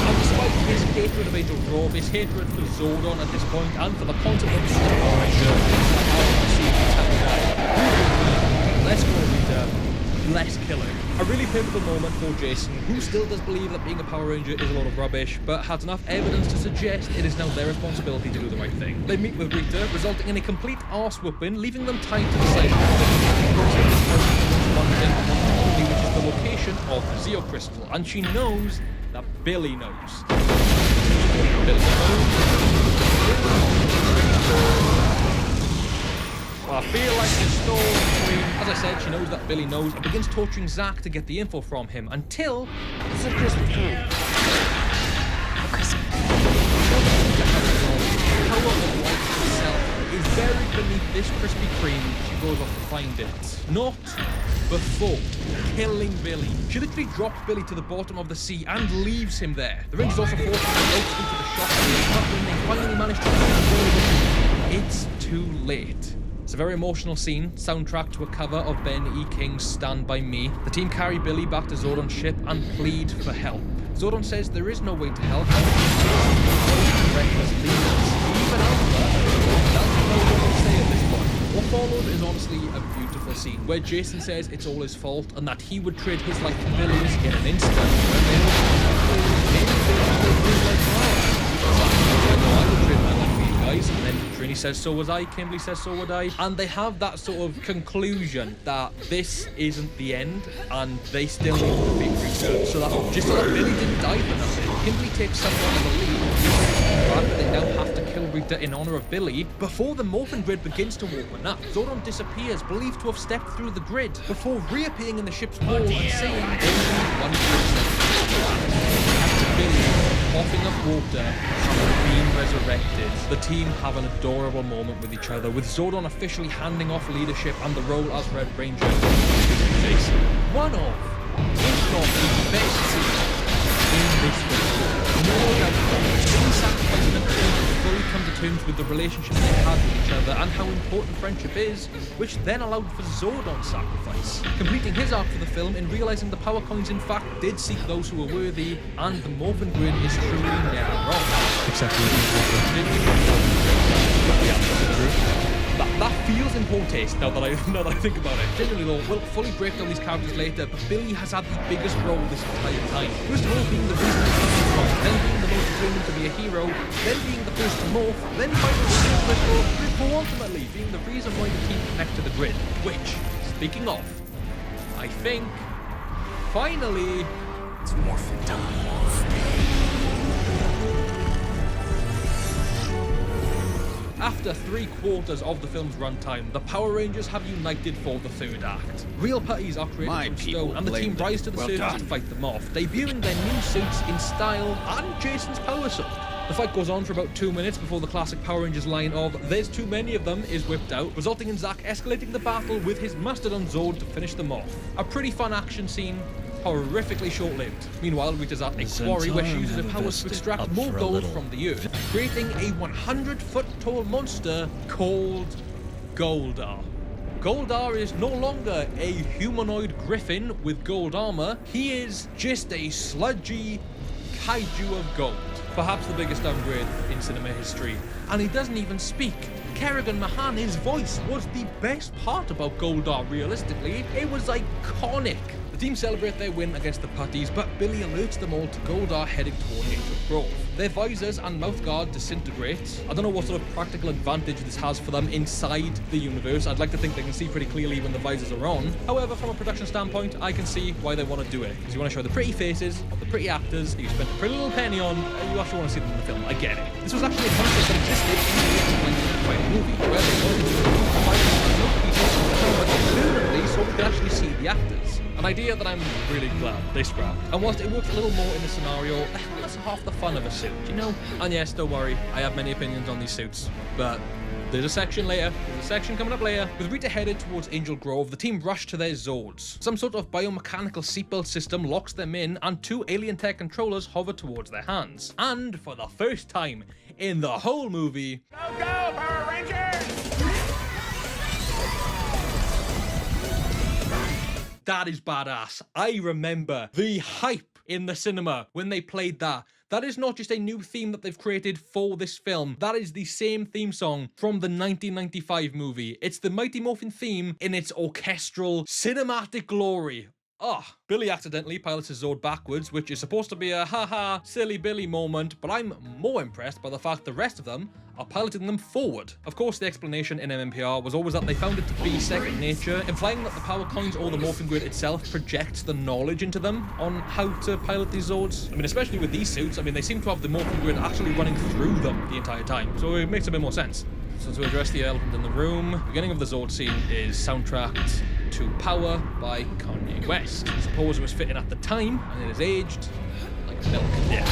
S20: and despite his hatred of Angel Grove, his hatred for Zordon at this point, and for the concept of the Power Ranger, let's go, Rita. Let's kill her. A really pivotal moment for Jason, who still does believe that being a Power Ranger is a lot of rubbish, but has enough evidence to suggest it is now their responsibility to do the right thing. They meet with Rita, resulting in a complete arse whooping, leaving them tied to the side of which is the location of the Zeo crystal, and she knows that Billy knows. Billy Well, I feel like the story between, as I said, she knows that Billy knows and begins torturing Zach to get the info from him until the Krispy Kreme. Power of life itself is buried beneath this Krispy Kreme. She goes off to find it. Not before killing Billy. She literally drops Billy to the bottom of the sea and leaves him there. The Rangers also force him to go into the shop, but when they finally manage to Billy, it's too late. It's a very emotional scene, soundtrack to a cover of Ben E. King's Stand By Me. The team carry Billy back to Zordon's ship and plead for help. Zordon says there is no way to help. Even Alpha doesn't know what to say at this point. What followed is honestly a beautiful scene, where Jason says it's all his fault and that he would trade his life for Billy's in an instant. I would trade my life for you guys, and then Trini says so was I, Kimberly says so would I, and they have that sort of conclusion that this isn't the end and they still need to be Rita, so that just so that Billy didn't die for nothing. Kimberly takes someone of the lead, and they now have to kill Rita in honor of Billy before the morphin grid begins to open up. Zordon disappears, believed to have stepped through the grid, before reappearing in the ship's wall and saying only 1%. Billy, coughing up water, having been resurrected. The team have an adorable moment with each other, with Zordon officially handing off leadership and the role as Red Ranger to Jason. One of, if not the best scenes in this film. No doubt, Billy sacrificing the team fully come to terms with the relationship they had with each other and how important friendship is, which then allowed for Zordon's sacrifice, completing his arc for the film in realizing the power coins in fact did seek those who were worthy, and the Morphin Grid is truly never wrong.
S2: Except for
S20: That feels in poor taste now that I think about it. Generally though, we'll fully break down these characters later, but Billy has had the biggest role this entire time. First of all being the reason he comes from, then being the most determined to be a hero, then being the first to morph, then finding the crystal, before ultimately being the reason why the team connect to the grid. Which, speaking of, I think, finally, it's morphin' time. After 3/4 of the film's runtime, the Power Rangers have united for the third act. Real putties are created from stone, and the team rise to the surface to fight them off, debuting their new suits in style and Jason's power suit. The fight goes on for about 2 minutes before the classic Power Rangers line of "there's too many of them" is whipped out, resulting in Zack escalating the battle with his mustard on Zord to finish them off. A pretty fun action scene, horrifically short-lived. Meanwhile, Rita's at a quarry where she uses her powers to extract more gold from the earth, creating a 100-foot-tall monster called Goldar. Goldar is no longer a humanoid griffin with gold armor, he is just a sludgy kaiju of gold. Perhaps the biggest downgrade in cinema history. And he doesn't even speak. Kerrigan Mahan's voice was the best part about Goldar, realistically. It was iconic. The team celebrate their win against the Putties, but Billy alerts them all to Goldar heading toward Uncut Raw. Their visors and mouthguard disintegrate. I don't know what sort of practical advantage this has for them inside the universe. I'd like to think they can see pretty clearly when the visors are on. However, from a production standpoint, I can see why they want to do it. Because you want to show the pretty faces of the pretty actors that you spent a pretty little penny on, and you actually want to see them in the film. I get it. This was actually a concept that existed in the movie, where they wanted to remove the visors and mouthpieces from the helmet permanently so we could actually see the actors. An idea that I'm really glad they scrapped. And whilst it works a little more in the scenario, that's half the fun of a suit, you know? And yes, don't worry, I have many opinions on these suits, but there's a section coming up later. With Rita headed towards Angel Grove, the team rush to their Zords. Some sort of biomechanical seatbelt system locks them in, and 2 alien tech controllers hover towards their hands. And for the first time in the whole movie,
S5: Go, Power Rangers!
S20: that is badass. I remember the hype in the cinema when they played that. That is not just a new theme that they've created for this film. That is the same theme song from the 1995 movie. It's the Mighty Morphin theme in its orchestral cinematic glory. Billy accidentally pilots his Zord backwards, which is supposed to be a haha, silly Billy moment, but I'm more impressed by the fact the rest of them are piloting them forward. Of course, the explanation in MMPR was always that they found it to be second nature, implying that the power coins or the morphing grid itself projects the knowledge into them on how to pilot these Zords. I mean, especially with these suits, I mean, they seem to have the morphing grid actually running through them the entire time, so it makes a bit more sense. So to address the elephant in the room, the beginning of the Zord scene is soundtracked to Power by Kanye West. I suppose it was fitting at the time, and it has aged like milk. Yeah,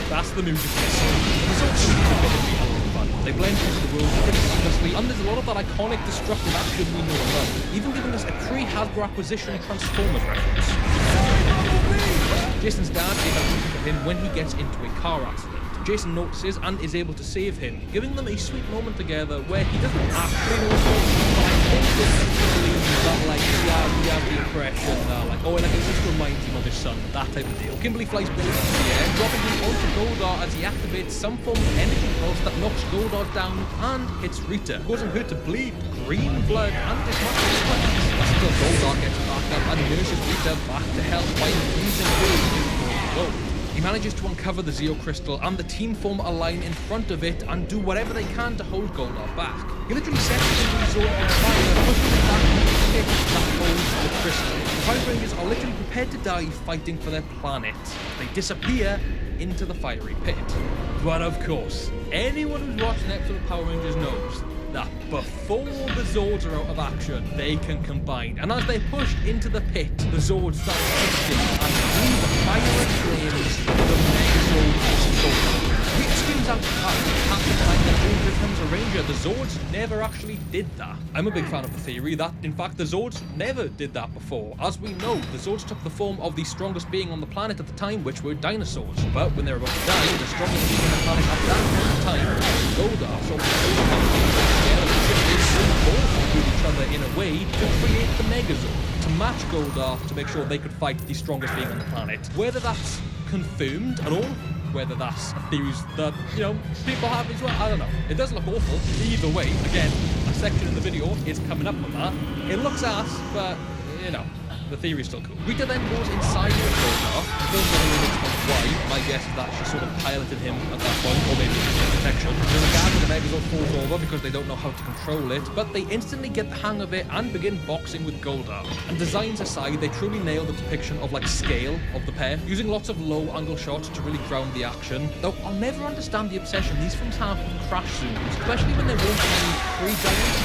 S20: that's the music of this song. The Zord scene is admittedly hell of fun. They blend into the world pretty seamlessly, and there's a lot of that iconic destructive action we know and love, even giving us a pre-Hasbro acquisition Transformers reference. Jason's dad is out looking for him when he gets into a car accident. Jason notices and is able to save him, giving them a sweet moment together where he doesn't actually know what's going on, but I think that we have the impression that it just reminds him of his son, that type of deal. Kimberly flies Billy into the air, dropping him onto Goldar as he activates some form of energy pulse that knocks Goldar down and hits Rita, causing her to bleed green blood and dismantle his weapons. That's until Goldar gets back up and nurses Rita back to health by infusing her with gold. He manages to uncover the Zeo Crystal, and the team form a line in front of it and do whatever they can to hold Goldar back. He literally sets the Zord on fire, pushing it back into the pit that holds the crystal. The Power Rangers are literally prepared to die fighting for their planet. They disappear into the fiery pit. But of course, anyone who's watched an episode of Power Rangers knows that before the Zords are out of action, they can combine. And as they're pushed into the pit, the Zords start shifting, and through the fire and flames, the Megazord is stolen. Rita screams out to Pat the time that Jane becomes a Ranger. The Zords never actually did that. I'm a big fan of the theory that, in fact, the Zords never did that before. As we know, the Zords took the form of the strongest being on the planet at the time, which were dinosaurs. But when they were about to die, the strongest being on the planet at that time, Goldar, saw the with each other in a way to create the Megazord, to match Goldar to make sure they could fight the strongest being on the planet. Whether that's confirmed at all, whether that's theories that, you know, people have as well, I don't know. It does look awful. Either way, again, a section in the video is coming up with that. It looks ass, but, you know, the theory's still cool. Rita then goes inside of Goldar. The film doesn't really explain why. My guess is that she sort of piloted him at that point, or maybe protection. There's a gag where the Megazord falls over because they don't know how to control it, but they instantly get the hang of it and begin boxing with Goldar. And designs aside, they truly nail the depiction of like scale of the pair, using lots of low angle shots to really ground the action. Though I'll never understand the obsession these films have with crash zooms, especially when there won't be any free giants.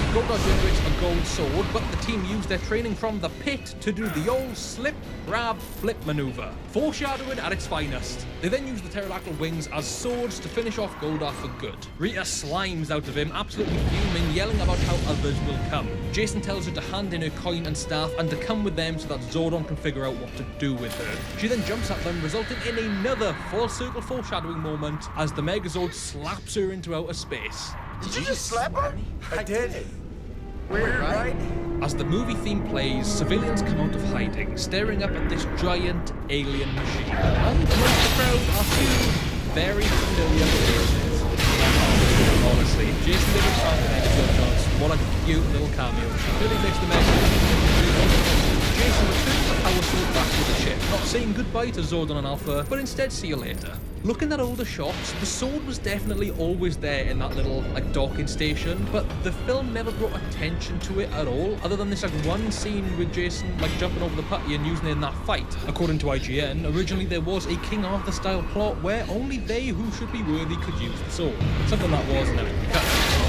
S20: Goldar generates a gold sword, but the team used their training from the pit to do the old slip, grab, flip maneuver. Foreshadowing at its finest. They then use the pterodactyl wings as swords to finish off Goldar for good. Rita slimes out of him, absolutely fuming, yelling about how others will come. Jason tells her to hand in her coin and staff and to come with them so that Zordon can figure out what to do with her. She then jumps at them, resulting in another full circle foreshadowing moment as the Megazord slaps her into outer space.
S1: Did you just slap her? I did. Weird, right?
S20: As the movie theme plays, civilians come out of hiding, staring up at this giant alien machine. And amongst the crowd are two very familiar faces. Honestly, Jason David found the Megazord shots. What a cute little cameo. She really makes the Megazord. Jason returns the power sword back to the ship, not saying goodbye to Zordon and Alpha, but instead see you later. Looking at older shots, the sword was definitely always there in that little like docking station, but the film never brought attention to it at all, other than this like one scene with Jason like jumping over the putty and using it in that fight. According to IGN, originally there was a King Arthur style plot where only they who should be worthy could use the sword. Something that was never cut.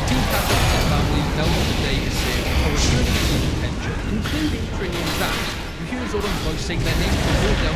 S20: Team Captain and his family now what the day is saved for returning to attention, including Trini and Zach. You hear Zordon's voice saying their names to hold down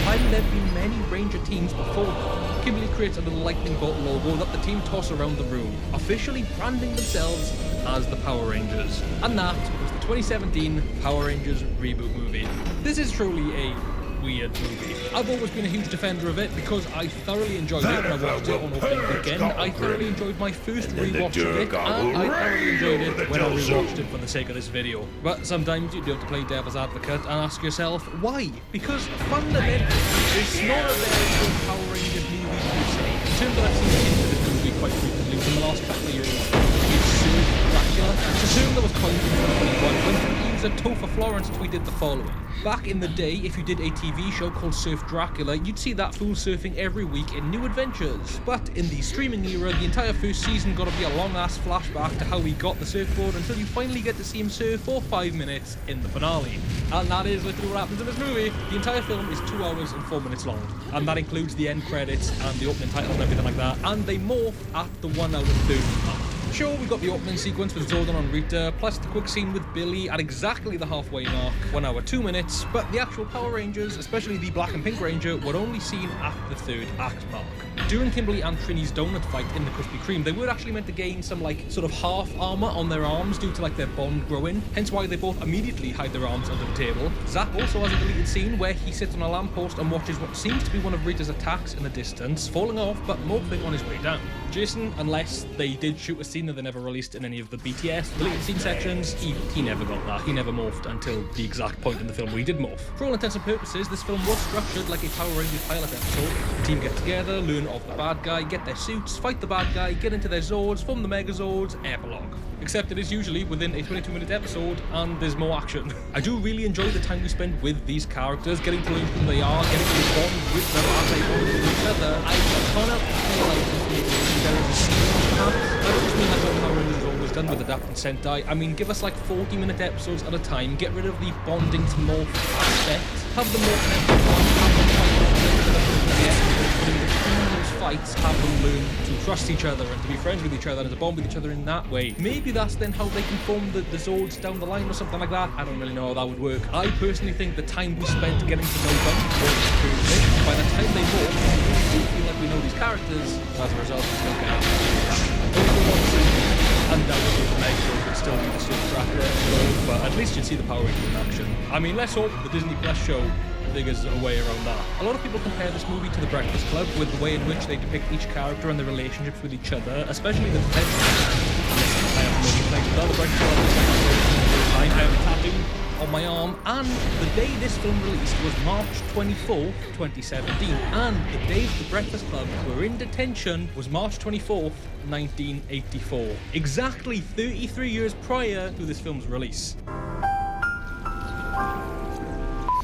S20: while there have been many Ranger teams before them. Kimberly creates a little lightning bolt logo that the team toss around the room, officially branding themselves as the Power Rangers. And that was the 2017 Power Rangers reboot movie. This is truly a weird movie. I've always been a huge defender of it because I thoroughly enjoyed it when I watched it on opening weekend. I thoroughly enjoyed my first rewatch of it, and I thoroughly enjoyed it when I rewatched it for the sake of this video. But sometimes you do have to play devil's advocate and ask yourself, why? Because fundamentally, it's not a very good Power Rangers movie per se. In terms that I've seen into this movie quite frequently in the last couple of years, it's Surf Dracula. It's a term that was coined in 2021 when user Topher Florence tweeted the following. Back in the day, if you did a TV show called Surf Dracula, you'd see that fool surfing every week in new adventures. But in the streaming era, the entire first season got to be a long-ass flashback to how he got the surfboard until you finally get to see him surf for 5 minutes in the finale. And that is literally what happens in this movie. The entire film is 2 hours and 4 minutes long. And that includes the end credits and the opening title and everything like that. And they morph at the 1 hour 30 mark. Sure, we got the opening sequence with Zordon and Rita, plus the quick scene with Billy at exactly the halfway mark, 1 hour 2 minutes, but the actual Power Rangers, especially the Black and Pink Ranger, were only seen at the 3rd act mark. During Kimberly and Trini's donut fight in the Krispy Kreme, they were actually meant to gain some like sort of half armor on their arms due to like their bond growing, hence why they both immediately hide their arms under the table. Zach also has a deleted scene where he sits on a lamppost and watches what seems to be one of Rita's attacks in the distance, falling off but morphing on his way down. Jason, unless they did shoot a scene that they never released in any of the BTS deleted scene sections, he never got that. He never morphed until the exact point in the film where he did morph. For all intents and purposes, this film was structured like a Power Rangers pilot episode. The team get together, learn of the bad guy, get their suits, fight the bad guy, get into their Zords, form the Megazords, epilogue. Except it is usually within a 22-minute episode and there's more action. I do really enjoy the time we spend with these characters, getting to learn who they are, getting to bond with them as they bond with each other. I cannot feel like there is a scene perhaps. I don't just mean that's what Power Rangers has always done with Adapt and Sentai. I mean, give us like 40-minute episodes at a time, get rid of the bonding to morph aspect, have them morph in episode 1, have them fights, have them learn to trust each other and to be friends with each other and to bond with each other in that way. Maybe that's then how they can form the Zords down the line or something like that. I don't really know how that would work. I personally think the time we spent getting to know them was perfect. By the time they morph, do feel like we know these characters, so as a result, we don't get undoubtedly the Megro would still be the soundtrack, but at least you'd see the Power Rangers in action. I mean, let's hope the Disney Plus show figures a way around that. A lot of people compare this movie to The Breakfast Club with the way in which they depict each character and their relationships with each other, especially the potential. I have many things with The Breakfast Club. I have a tattoo on my arm, and the day this film released was March 24th, 2017, and the day The Breakfast Club were in detention was March 24th, 1984. Exactly 33 years prior to this film's release.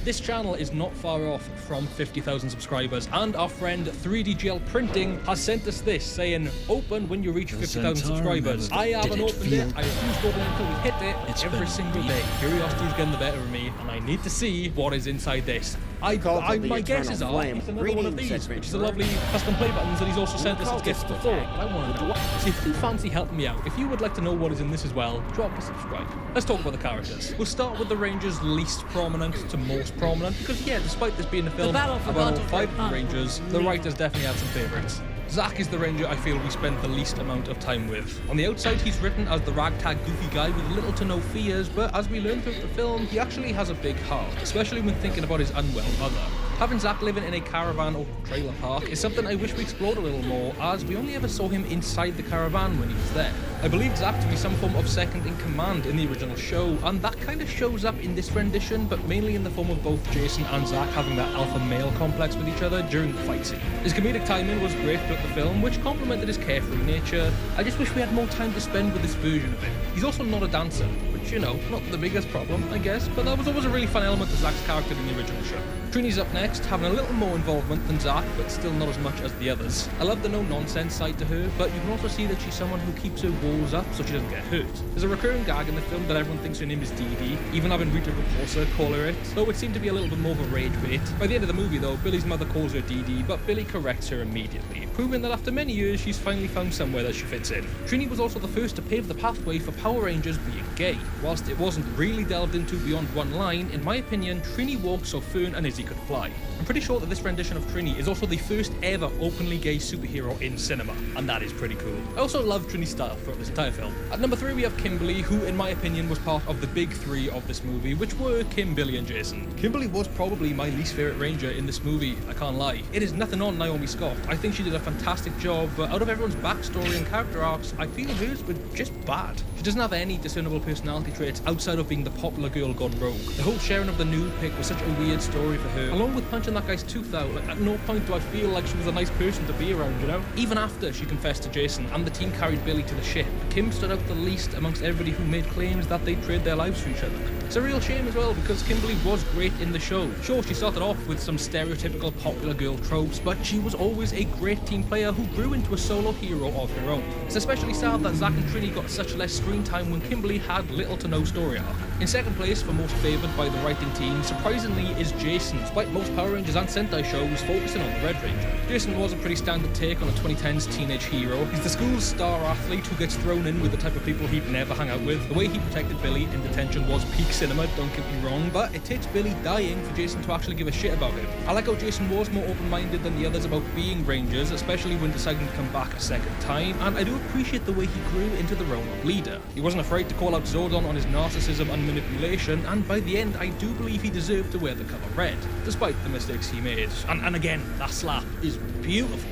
S20: This channel is not far off from 50,000 subscribers, and our friend 3DGL Printing has sent us this, saying, open when you reach 50,000 subscribers. I haven't opened it, I refuse to open it until we hit it every single day. Curiosity is getting the better of me, and I need to see what is inside this. My guesses are it's another one of these, which is a lovely custom play buttons that he's also sent us as gifts before. But I want to know. See, if you fancy helping me out, if you would like to know what is in this as well, drop a subscribe. Let's talk about the characters. We'll start with the Rangers least prominent to most prominent, because yeah, despite this being a film about all 5 of the Rangers, the writers definitely had some favourites. Zack is the Ranger I feel we spent the least amount of time with. On the outside, he's written as the ragtag goofy guy with little to no fears, but as we learn throughout the film, he actually has a big heart, especially when thinking about his unwell mother. Having Zack living in a caravan or trailer park is something I wish we explored a little more, as we only ever saw him inside the caravan when he was there. I believe Zack to be some form of second in command in the original show, and that kind of shows up in this rendition, but mainly in the form of both Jason and Zack having that alpha male complex with each other during the fight scene. His comedic timing was great throughout the film, which complemented his carefree nature. I just wish we had more time to spend with this version of him. He's also not a dancer, which, you know, not the biggest problem, I guess, but that was always a really fun element to Zack's character in the original show. Trini's up next, having a little more involvement than Zack, but still not as much as the others. I love the no-nonsense side to her, but you can also see that she's someone who keeps her walls up so she doesn't get hurt. There's a recurring gag in the film that everyone thinks her name is Dee Dee, even having Rita Repulsa call her it, though it seemed to be a little bit more of a rage bait. By the end of the movie though, Billy's mother calls her Dee Dee, but Billy corrects her immediately, proving that after many years she's finally found somewhere that she fits in. Trini was also the first to pave the pathway for Power Rangers being gay. Whilst it wasn't really delved into beyond one line, in my opinion, Trini walked so Fern and Izzy could fly. I'm pretty sure that this rendition of Trini is also the first ever openly gay superhero in cinema, and that is pretty cool. I also love Trini's style throughout this entire film. At number 3 we have Kimberly, who in my opinion was part of the big 3 of this movie, which were Kim, Billy and Jason. Kimberly was probably my least favourite Ranger in this movie, I can't lie. It is nothing on Naomi Scott. I think she did a fantastic job, but out of everyone's backstory and character arcs, I feel hers were just bad. She doesn't have any discernible personality traits outside of being the popular girl gone rogue. The whole sharing of the nude pic was such a weird story for her, along with punching that guy's tooth out. Like, at no point do I feel like she was a nice person to be around, you know? Even after she confessed to Jason and the team carried Billy to the ship, Kim stood out the least amongst everybody who made claims that they'd trade their lives for each other. It's a real shame as well, because Kimberly was great in the show. Sure, she started off with some stereotypical popular girl tropes, but she was always a great team player who grew into a solo hero of her own. It's especially sad that Zack and Trini got such less screen time when Kimberly had little to no story arc. In second place for most favoured by the writing team, surprisingly, is Jason. Despite most Power Rangers and Sentai shows focusing on the Red Ranger, Jason was a pretty standard take on a 2010s teenage hero. He's the school's star athlete who gets thrown in with the type of people he'd never hang out with. The way he protected Billy in detention was peak cinema, don't get me wrong, but it takes Billy dying for Jason to actually give a shit about him. I like how Jason was more open-minded than the others about being Rangers, especially when deciding to come back a second time, and I do appreciate the way he grew into the role of leader. He wasn't afraid to call out Zordon on his narcissism and manipulation, and by the end I do believe he deserved to wear the color red, despite the mistakes he made. And again, that slap is beautiful.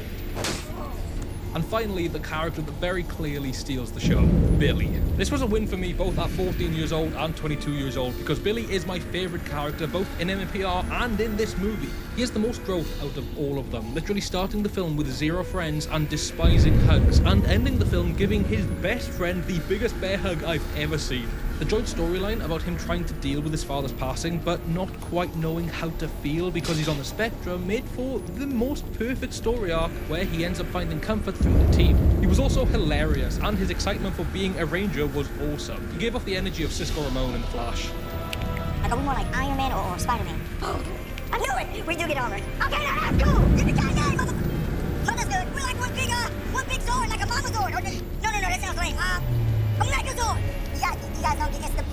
S20: And finally, the character that very clearly steals the show, Billy. This was a win for me both at 14 years old and 22 years old, because Billy is my favourite character both in MMPR and in this movie. He has the most growth out of all of them, literally starting the film with 0 friends and despising hugs, and ending the film giving his best friend the biggest bear hug I've ever seen. The joint storyline about him trying to deal with his father's passing but not quite knowing how to feel because he's on the spectrum made for the most perfect story arc where he ends up finding comfort through the team. He was also hilarious, and his excitement for being a Ranger was awesome. He gave off the energy of Cisco Ramon in The Flash.
S21: Like, are we more like Iron Man or Spider-Man? Oh, I knew it! We do get armor. Okay, now let's go! Get the guy down, mother... No, that's good. We're like one big sword, like a mama sword. No, that sounds lame. A megazord! You guys don't get this.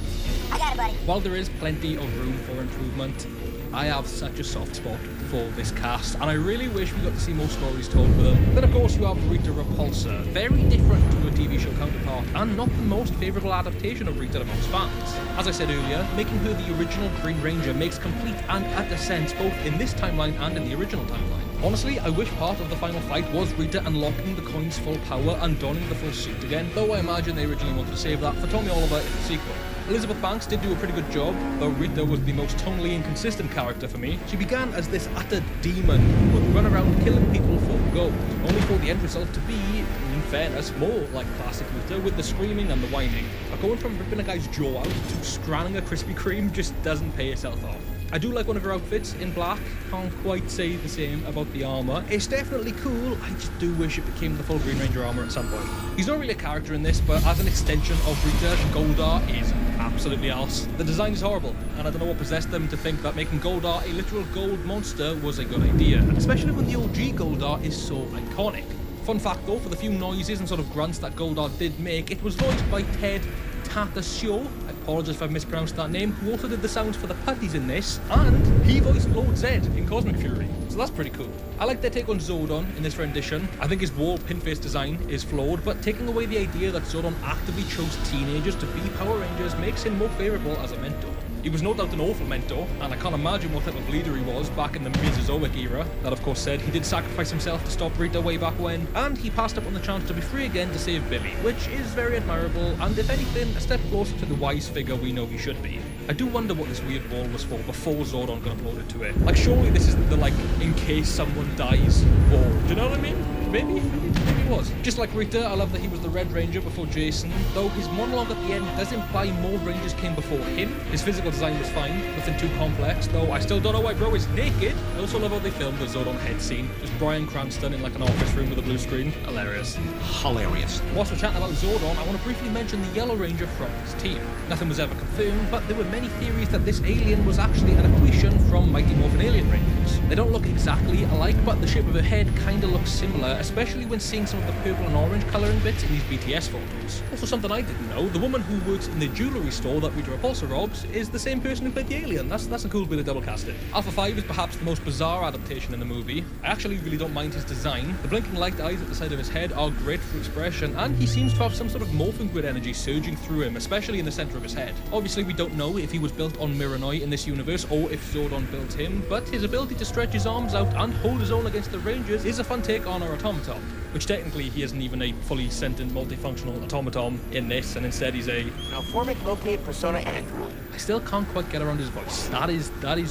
S21: I got it, buddy.
S20: While there is plenty of room for improvement, I have such a soft spot for this cast, and I really wish we got to see more stories told with them. Then of course you have Rita Repulsa, very different to her TV show counterpart, and not the most favourable adaptation of Rita amongst fans. As I said earlier, making her the original Green Ranger makes complete and utter sense both in this timeline and in the original timeline. Honestly, I wish part of the final fight was Rita unlocking the coin's full power and donning the full suit again, though I imagine they originally wanted to save that for Tommy Oliver in the sequel. Elizabeth Banks did do a pretty good job, though Rita was the most tonally inconsistent character for me. She began as this utter demon who would run around killing people for gold, only for the end result to be, in fairness, more like classic Rita with the screaming and the whining. But going from ripping a guy's jaw out to stranding a Krispy Kreme just doesn't pay itself off. I do like one of her outfits in black, can't quite say the same about the armour. It's definitely cool, I just do wish it became the full Green Ranger armour at some point. He's not really a character in this, but as an extension of Rita, Goldar is absolutely else. The design is horrible, and I don't know what possessed them to think that making Goldar a literal gold monster was a good idea, especially when the OG Goldar is so iconic. Fun fact though, for the few noises and sort of grunts that Goldar did make, it was voiced by Ted Tatascio, I apologise if I've mispronounced that name, who also did the sounds for the putties in this, and he voiced lolzz in Cosmic Fury, so that's pretty cool. I like their take on Zordon in this rendition. I think his wall pin-face design is flawed, but taking away the idea that Zordon actively chose teenagers to be Power Rangers makes him more favourable as a mentor. He was no doubt an awful mentor, and I can't imagine what type of leader he was back in the Mesozoic era. That of course said, he did sacrifice himself to stop Rita way back when, and he passed up on the chance to be free again to save Billy, which is very admirable, and if anything, a step closer to the wise figure we know he should be. I do wonder what this weird wall was for before Zordon got uploaded to it. Like, surely this isn't the, like, in case someone dies, or, do you know what I mean? Maybe it was. Just like Rita, I love that he was the Red Ranger before Jason, though his monologue at the end does imply more Rangers came before him. His physical design was fine, nothing too complex, though I still don't know why bro is naked. I also love how they filmed the Zordon head scene. Just Bryan Cranston in like an office room with a blue screen. Hilarious. Hilarious. Whilst we're chatting about Zordon, I want to briefly mention the Yellow Ranger from his team. Nothing was ever confirmed, but there were many theories that this alien was actually an accretion from Mighty Morphin Alien Rangers. They don't look exactly alike, but the shape of her head kinda looks similar, especially when seeing some of the purple and orange colouring bits in these BTS photos. Also something I didn't know, the woman who works in the jewellery store that Rita Repulsa robs is the same person who played the alien. That's a cool bit of double casting. Alpha 5 is perhaps the most bizarre adaptation in the movie. I actually really don't mind his design. The blinking light eyes at the side of his head are great for expression, and he seems to have some sort of morphing grid energy surging through him, especially in the centre of his head. Obviously we don't know if he was built on Miranoi in this universe or if Zordon built him, but his ability to stretch his arms out and hold his own against the Rangers is a fun take on our automaton, which technically he isn't even a fully sentient multifunctional automaton in this, and instead he's a
S21: Malformic locate persona android.
S20: I still can't quite get around his voice. That is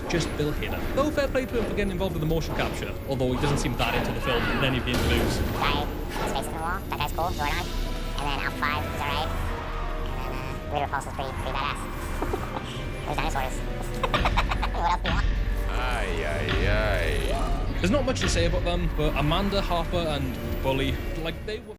S20: just Bill Hader. Though fair play to him for getting involved with the motion capture, although he doesn't seem that into the film in any of the interludes.
S21: Guy, his face to the wall, that guy's cool, Zordon. And then Alpha 5 is alright. And then Rita Repulsa's pretty badass. There's dinosaurs. What else do you want?
S20: There's not much to say about them, but Amanda, Harper, and Bully, like, they were